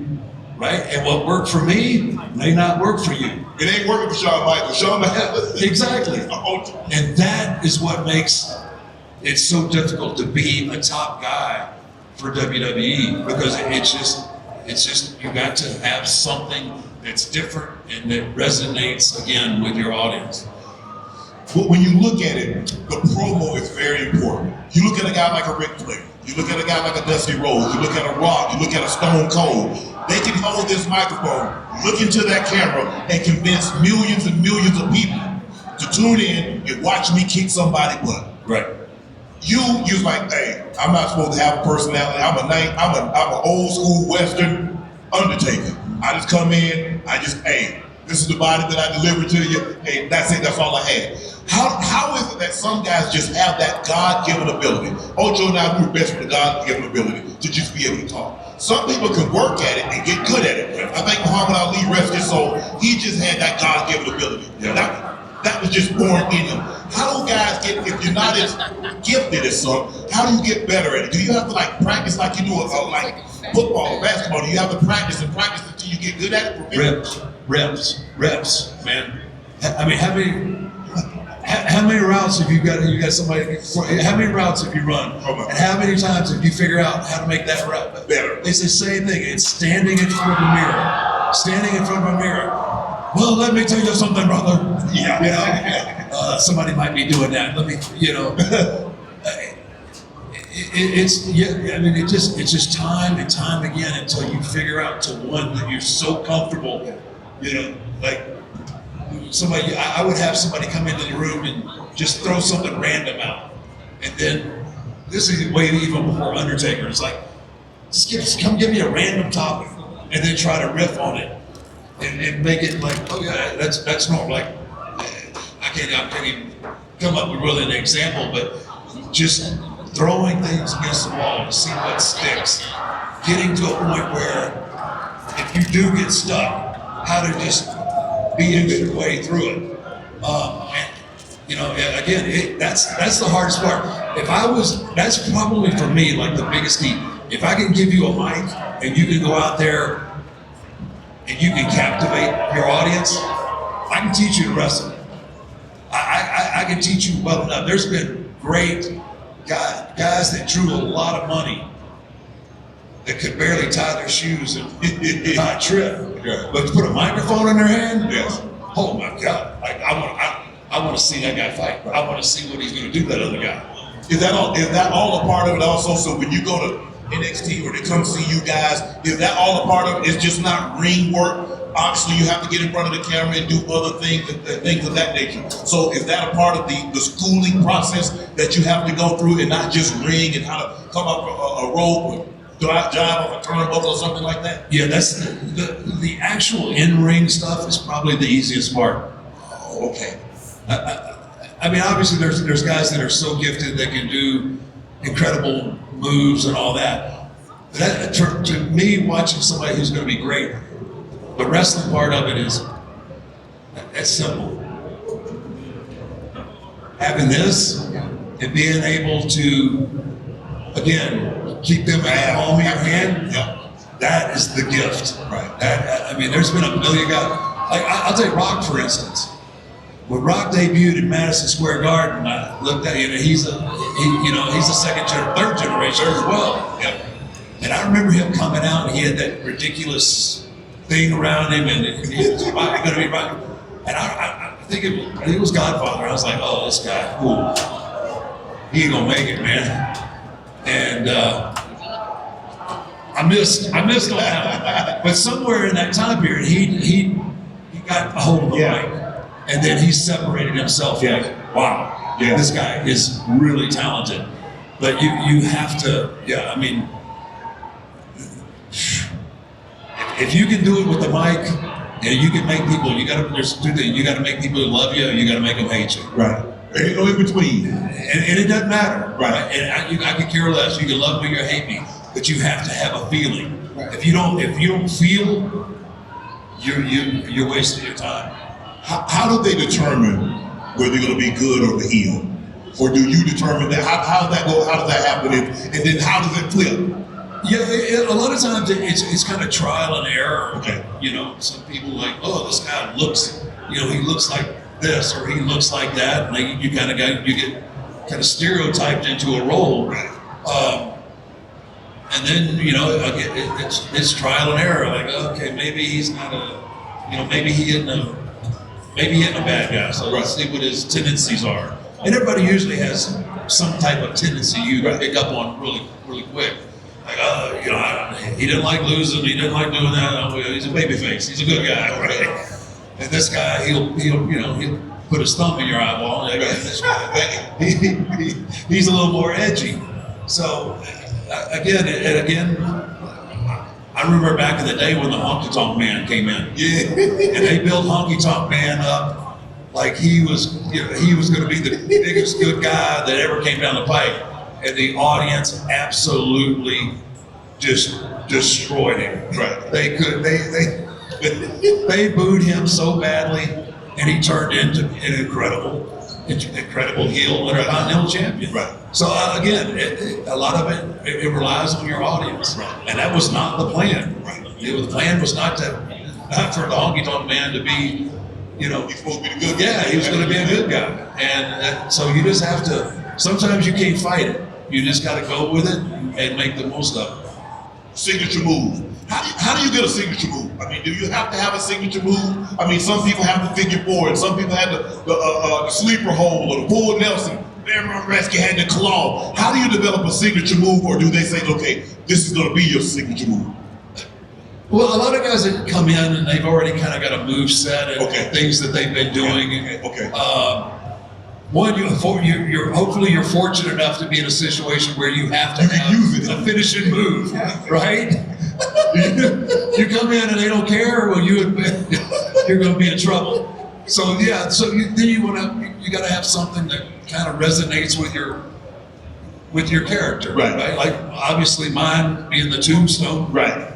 right? And what worked for me may not work for you. It ain't working for Shawn Michaels. Shawn Michaels. Exactly. And that is what makes it so difficult to be a top guy for WWE, because it's just you got to have something that's different and that resonates again with your audience. But when you look at it, the promo is very important. You look at a guy like a Ric Flair, you look at a guy like a Dusty Rhodes, you look at a Rock, you look at a Stone Cold. They can hold this microphone, look into that camera, and convince millions and millions of people to tune in and watch me kick somebody's butt. Right. You're like, hey, I'm not supposed to have a personality. I'm an old school Western Undertaker. I just come in, hey, this is the body that I delivered to you. Hey, that's it, that's all I had. How is it that some guys just have that God-given ability? Ocho and I, we were best with the God-given ability to just be able to talk. Some people can work at it and get good at it. I think Muhammad Ali, rest his soul, he just had that God-given ability. Yeah. That was just born in him. How do guys get, if you're not as gifted as some, how do you get better at it? Do you have to practice like you do like football, basketball? Do you have to practice until you get good at it? Reps, man. I mean, how many routes have you got somebody, how many routes have you run? And how many times have you figured out how to make that route better? It's the same thing. It's standing in front of a mirror. Standing in front of a mirror. Well, let me tell you something, brother. Yeah. Somebody might be doing that. Let me, it's just time and time again until you figure out to one that you're so comfortable, like somebody, I would have somebody come into the room and just throw something random out. And then, this is way even before Undertaker. It's like, just come give me a random topic and then try to riff on it. And make it like, oh yeah, that's normal. Like, I can't even come up with really an example, but just throwing things against the wall to see what sticks. Getting to a point where if you do get stuck, how to just be able to way through it. Again, that's the hardest part. That's probably for me like the biggest key. If I can give you a mic and you can go out there and you can captivate your audience, I can teach you to wrestle. I can teach you well enough. There's been great guys that drew a lot of money that could barely tie their shoes and not trip. Yeah. But to put a microphone in their hand, yes. Oh my God! Like I want to see that guy fight. I want to see what he's going to do to that other guy. Is that all a part of it also? So when you go to NXT or they come see you guys, is that all a part of it? It's just not ring work. Obviously, you have to get in front of the camera and do other things and things of that nature. So is that a part of the schooling process that you have to go through, and not just ring and how to come up a rope or drive off a turnbuckle or something like that? Yeah, that's the actual in-ring stuff is probably the easiest part. Oh, okay. I mean, obviously, there's guys that are so gifted that can do incredible moves and all that. That to me, watching somebody who's going to be great, the wrestling part of it that's simple. Having this and being able to, again, keep them at the palm of your hand, that is the gift. Right. That, I mean, there's been a million guys. Like, I'll take Rock, for instance. When Rock debuted in Madison Square Garden, I looked at, he's a third generation as well. Yep. And I remember him coming out and he had that ridiculous thing around him and he was going to be Rock. And I think it was Godfather. I was like, oh, this guy, cool. He ain't gonna make it, man. And I missed on that. But somewhere in that time period, he got a hold of the mic, and then he separated himself. Yeah. Like, wow, this guy is really talented. But you have to, I mean, if you can do it with the mic, and you can make people, there's two things. You got to make people who love you, or you got to make them hate you. Right. There ain't no in between. And it doesn't matter. Right. And I could care less. You can love me or hate me, but you have to have a feeling. Right. If you don't feel, you're wasting your time. How do they determine whether you're going to be good or the heel? Or do you determine that? How does that go? How does that happen? And then how does it flip? Yeah, a lot of times it's kind of trial and error. Okay. Some people like, oh, this guy looks, he looks like this or he looks like that, and you get kind of stereotyped into a role. Right. And then it's trial and error. Like, okay, maybe he's not maybe he isn't a bad guy. So let's see what his tendencies are. And everybody usually has some type of tendency you pick up on really, really quick. Like, he didn't like losing. He didn't like doing that. Oh, he's a babyface. He's a good guy, right? And this guy, he'll put his thumb in your eyeball. And this guy, he's a little more edgy. So again, I remember back in the day when the Honky Tonk Man came in. Yeah. And they built Honky Tonk Man up like he was going to be the biggest good guy that ever came down the pipe. And the audience absolutely just destroyed him. Right. They booed him so badly, and he turned into an incredible heel and a continental champion. Right. So again, a lot of it relies on your audience, right. And that was not the plan. Right. The plan was not for the Honky Tonk Man to be, he's supposed to be the good guy. Yeah, he was going to be a good guy, and so you just have to. Sometimes you can't fight it. You just got to go with it and make the most of it. Signature move. How do you get a signature move? I mean, do you have to have a signature move? I mean, some people have the figure four, and some people have the sleeper hold or the full Nelson. Baron Rescue had the claw. How do you develop a signature move, or do they say, okay, this is going to be your signature move? Well, a lot of guys that come in and they've already kind of got a move set and things that they've been doing. Okay. One, hopefully you're fortunate enough to be in a situation where you have to use a finishing move, right? You come in and they don't care, well, you're going to be in trouble. So yeah, you got to have something that kind of resonates with your character, right? Like obviously mine being the tombstone, right?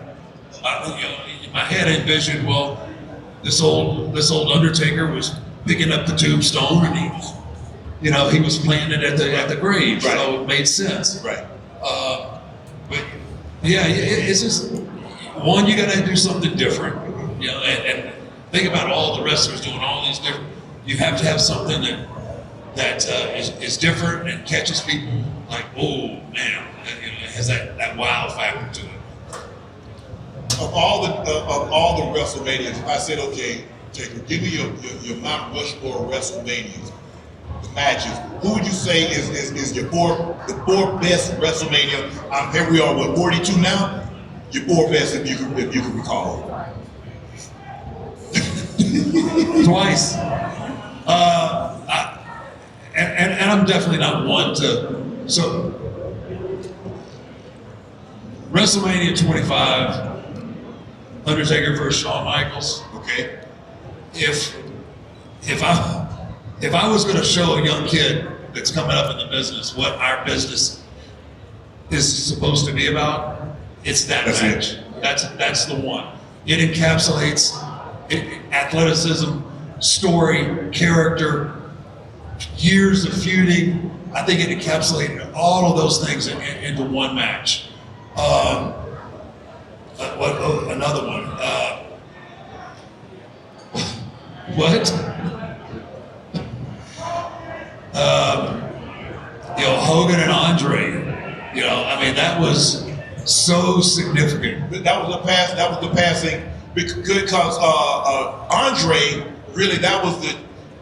In my head I envisioned, well, this old Undertaker was picking up the tombstone and he was planting it at the grave, right. So it made sense. Right. But yeah, it's just one, you got to do something different. And think about all the wrestlers doing all these different. You have to have something that is different and catches people. Like, oh man, it has that wow factor to it. Of all the WrestleManias, if I said, okay, Jacob, give me your Mount Rushmore WrestleManias. Matches. Who would you say is the four best WrestleMania? Here we are, 42 now? Your four best, if you can recall. Twice. And I'm definitely not one to. So WrestleMania 25, Undertaker versus Shawn Michaels. Okay. If I was going to show a young kid that's coming up in the business what our business is supposed to be about, it's that match. That's the one. It encapsulates athleticism, story, character, years of feuding. I think it encapsulated all of those things into one match. What? Oh, another one. What? Hogan and Andre. I mean, that was so significant. That was the passing because Andre really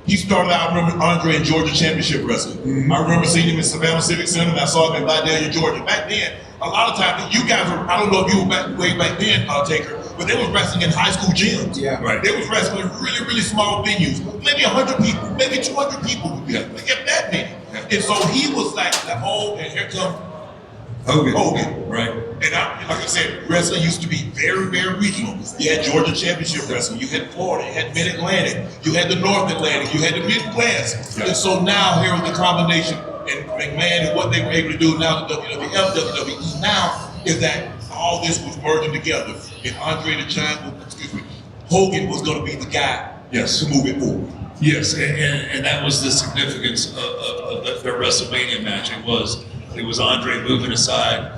he started out. I remember Andre in Georgia Championship Wrestling. Mm-hmm. I remember seeing him in Savannah Civic Center, and I saw him in Vidalia, Georgia. Back then, a lot of times you guys were, I don't know if you were way back then, Taker, but they was wrestling in high school gyms. Yeah. Right. They was wrestling in really, really small venues. Maybe 100 people, maybe 200 people. Yeah. If that many. Yeah. And so he was like the whole, and here comes Hogan. Right. And like I said, wrestling used to be very, very regional. You had Georgia Championship Wrestling, you had Florida, you had Mid-Atlantic, you had the North Atlantic, you had the Midwest. Yeah. And so now here was the combination, and McMahon and what they were able to do now, the WWF, WWE now, is that all this was merging together. And Andre the Giant, Hogan was going to be the guy to move it forward. Yes, and that was the significance of the WrestleMania match. It was Andre moving aside.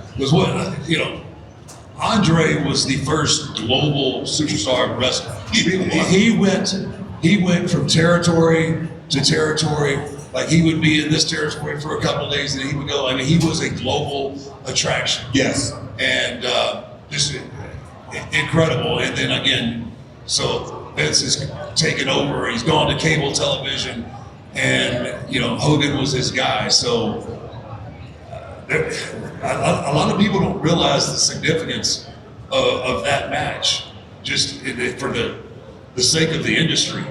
Andre was the first global superstar wrestler. He went from territory to territory. Like he would be in this territory for a couple of days, and he would go. I mean, he was a global attraction. Yes, and just incredible. And then again, so Vince is taken over. He's gone to cable television, and Hogan was his guy. So a lot of people don't realize the significance of that match, just for the sake of the industry.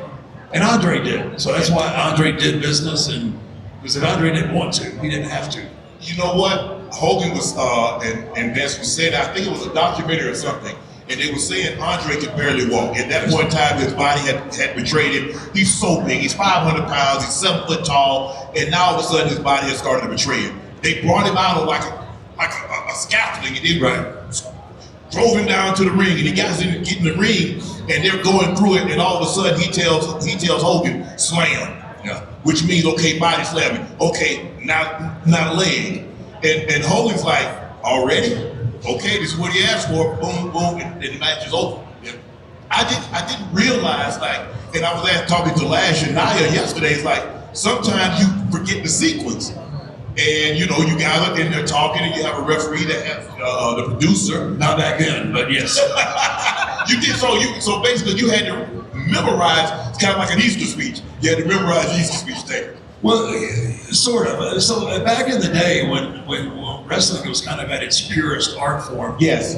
And Andre did. So that's why Andre did business, and because if Andre didn't want to, he didn't have to. You know what? Hogan was, and Vince was saying, I think it was a documentary or something, and they were saying Andre could barely walk. At that point in time, his body had betrayed him. He's so big, he's 500 pounds, he's 7 foot tall, and now all of a sudden his body has started to betray him. They brought him out of like a scaffolding, and then drove him down to the ring, and he got in the ring, and they're going through it, and all of a sudden he tells Hogan, slam. Yeah. Which means, okay, body slamming. Okay, not a leg. And Hogan's like, already? Okay, this is what he asked for. Boom, boom, and the match is over. Yeah. I didn't realize, and I was talking to Lash and Nia yesterday, it's like, sometimes you forget the sequence. And you guys are in there talking, and you have a referee that has the producer. Not back then, but yes. You did so basically you had to memorize. It's kind of like an Easter speech. You had to memorize the Easter speech there. Well, sort of. So back in the day when wrestling was kind of at its purest art form, yes,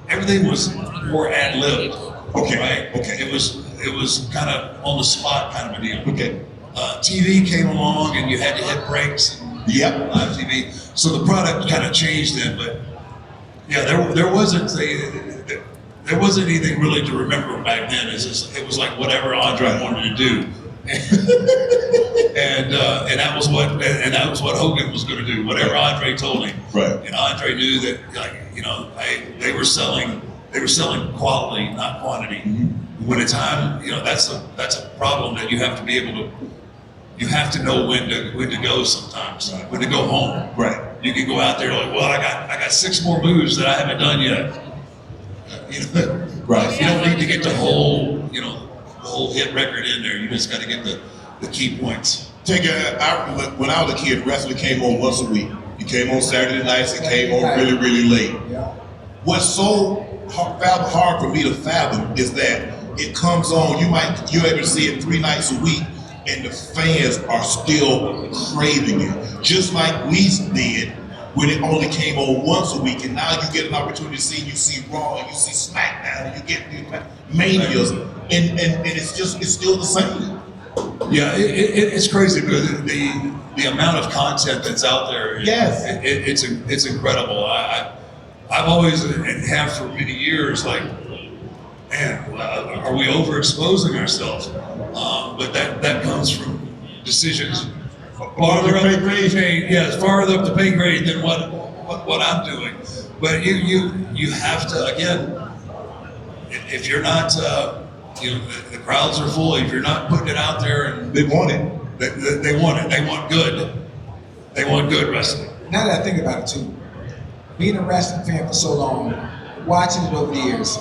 everything was more ad-libbed. Okay. Right. Okay. It was kind of on the spot kind of a deal. Okay. TV came along, and you had to hit breaks. Yep. Live TV. So the product kind of changed then, but yeah, there wasn't anything really to remember back then. It was like whatever Andre wanted to do, and that was what Hogan was going to do. Whatever Andre told him. Right. And Andre knew that they were selling quality, not quantity. Mm-hmm. When a time, that's a problem that you have to be able to. You have to know when to go sometimes, when to go home. Right. You can go out there like, well, I got 6 more moves that I haven't done yet. Right. You don't need to get the whole hit record in there. You just got to get the key points. When I was a kid, wrestling came on once a week. It came on Saturday nights. It came on really, really late. What's so hard for me to fathom is that it comes on. You're able to see it 3 nights a week, and the fans are still craving it, just like we did when it only came on once a week. And now you get an opportunity to see Raw, and you see SmackDown, and you get Manias, and it's still the same. Yeah, it's crazy because the amount of content that's out there. Yes, it's incredible. I've always and have for many years man, are we overexposing ourselves? But that comes from decisions farther up the pay grade. Yes, farther up the pay grade than what I'm doing. But you have to, again, if you're not, the crowds are full. If you're not putting it out there, and they want it. They want it. They want good. They want good wrestling. Now that I think about it too, being a wrestling fan for so long, watching it over the years,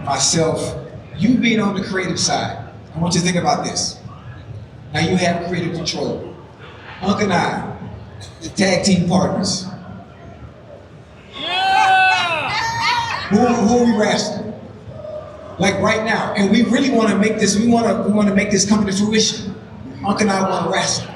myself, you being on the creative side, I want you to think about this. Now you have creative control. Unc and I, tag team partners. Who are we wrestling? Like right now, and we really want to make this. We want to make this come to fruition. Unc and I want to wrestle.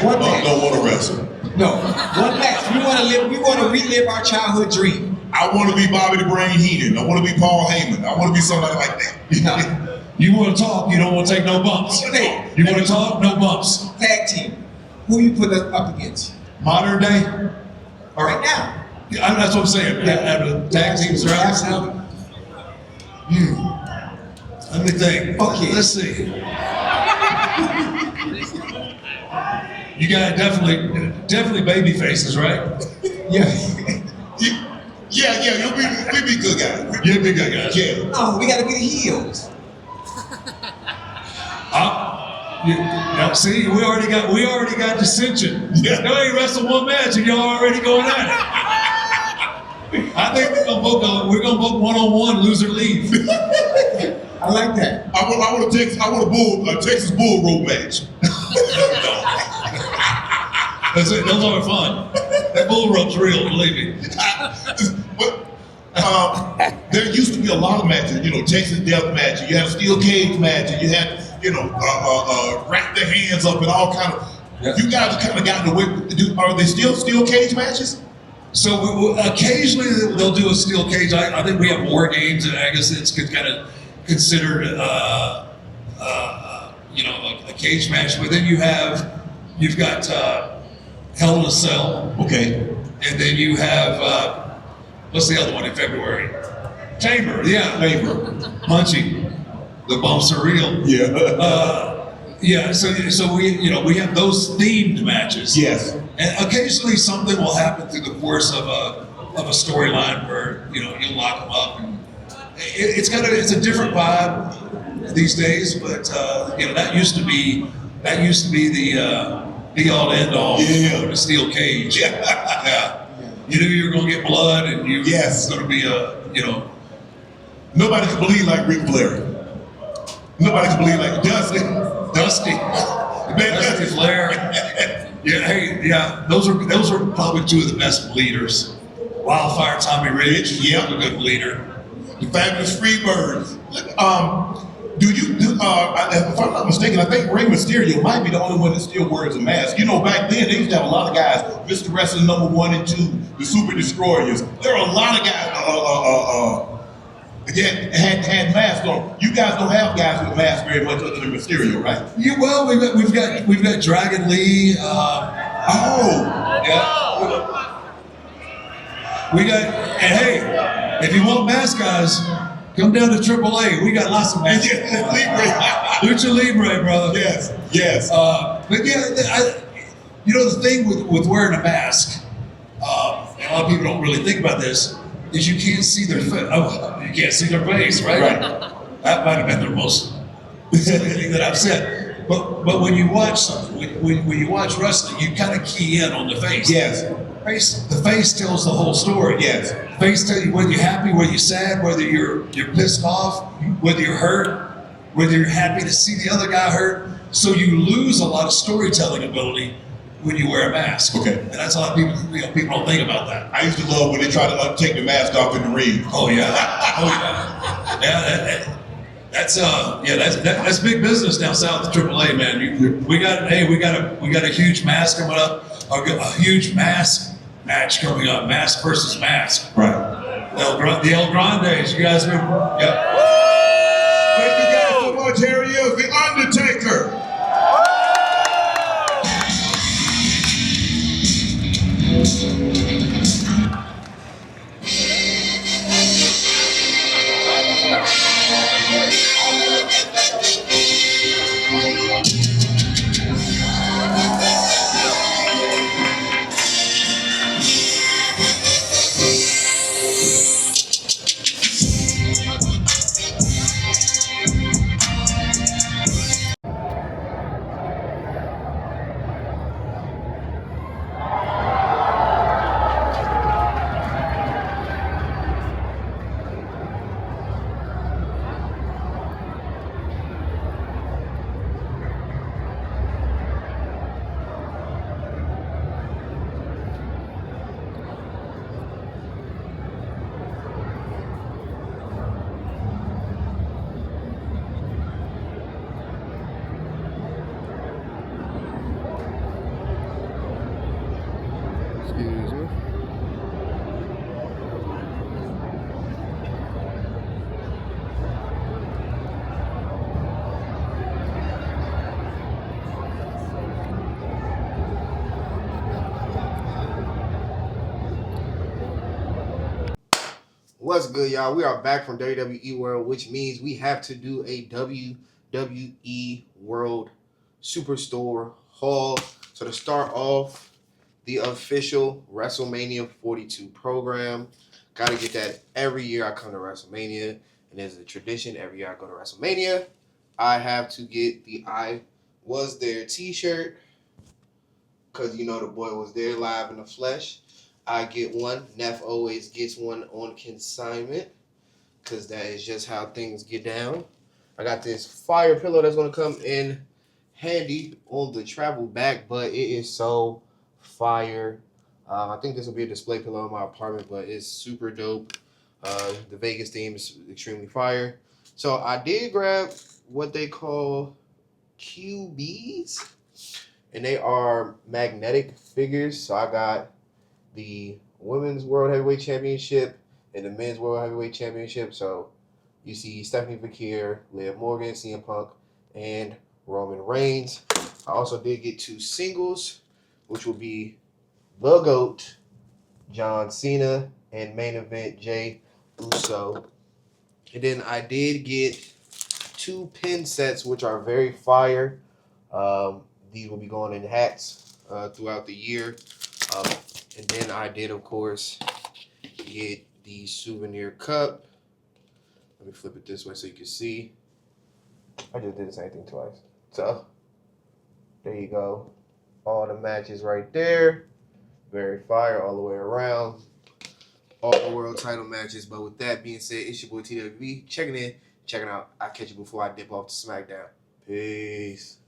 One match. Don't want to wrestle. No, one match. We want to live. We want to relive our childhood dream. I want to be Bobby the Brain Heenan. I want to be Paul Heyman. I want to be somebody like that. No. You want to talk, you don't want to take no bumps. Hey, You want to talk, no bumps. tag team. Who you put us up against? Modern day, Right now. that's what I'm saying. Have the tag teams are Absolutely. Let me think. Okay. Let's see. You got definitely baby faces, right? Yeah. Yeah, we'll be good guys. You'll be good guys. Yeah. No, we got to be the heels. Now, see, we already got dissension. Yeah. You ain't wrestled one match and y'all already going at it. I think we're gonna vote one-on-one, loser leave. I like that. I want a Texas Bull Rope match. That's it. Those are fun. That bull rope's real, believe me. But there used to be a lot of matches, Texas Death Match. You had a steel cage match, and you had, wrap their hands up and all kind of. Yeah. You guys have kind of gotten away. Are they still steel cage matches? So occasionally they'll do a steel cage. I think we have war games, and I guess it's kind of considered, a cage match. But then you've got Hell in a Cell. Okay. And then you have, what's the other one in February? Chamber, yeah. Chamber. Punchy. The bumps are real. Yeah. So we have those themed matches. Yes. And occasionally something will happen through the course of a storyline where, you'll lock them up. And it's a different vibe these days, but that used to be the be all end all. Yeah. The steel cage. Yeah. You knew you were gonna get blood, and Yes. gonna be Nobody can believe like Ric Flair. Nobody can believe like Dusty. Dusty Flair. Those were probably two of the best bleeders. Wildfire Tommy Rich, a good bleeder. The Fabulous Freebird. If I'm not mistaken, I think Rey Mysterio might be the only one that still wears a mask. Back then they used to have a lot of guys. Mr. Wrestling number 1 and 2, the Super Destroyers. There are a lot of guys. Had masks on. You guys don't have guys with masks very much other than Mysterio, right? We've got Dragon Lee. We got, and hey, if you want mask guys, come down to AAA. We got lots of masks. Lucha Libre, brother. Yes. But yeah, the thing with wearing a mask, a lot of people don't really think about this, is you can't see their face. You can't see their face, right? That might have been the most silly thing that I've said. But when you watch something, when you watch wrestling, you kind of key in on the face. Yes. The face tells the whole story. Yes. The face tells you whether you're happy, whether you're sad, whether you're pissed off, whether you're hurt, whether you're happy to see the other guy hurt. So you lose a lot of storytelling ability when you wear a mask. Okay. And that's a lot of people, people don't think about that. I used to love when they try to take the mask off in the ring. Oh yeah. That's big business down south of AAA, man. We got a huge mask coming up, a huge mask match coming up, mask versus mask. Right. The El Grandes, you guys remember? Yep. Thank you guys so much. Here he is, The Undertaker. What's good, y'all? We are back from WWE World, which means we have to do a WWE World Superstore haul. So to start off, the official WrestleMania 42 program. Got to get that every year I come to WrestleMania. And there's a tradition every year I go to WrestleMania. I have to get the I Was There t-shirt. Because, you know, the boy was there live in the flesh. I get one. Neff always gets one on consignment. Because that is just how things get down. I got this fire pillow that's going to come in handy on the travel bag. But it is so fire. I think this will be a display pillow in my apartment. But it's super dope. The Vegas theme is extremely fire. So I did grab what they call QBs. And they are magnetic figures. So I got the Women's World Heavyweight Championship and the Men's World Heavyweight Championship. So you see Stephanie Fakir, Liv Morgan, CM Punk, and Roman Reigns. I also did get 2 singles, which will be The GOAT, John Cena, and main event Jey Uso. And then I did get 2 pin sets, which are very fire. These will be going in hats throughout the year. And then I did, of course, get the souvenir cup. Let me flip it this way so you can see. I just did the same thing twice. So, there you go. All the matches right there. Very fire all the way around. All the world title matches. But with that being said, it's your boy TWV. Checking in, checking out. I'll catch you before I dip off to SmackDown. Peace.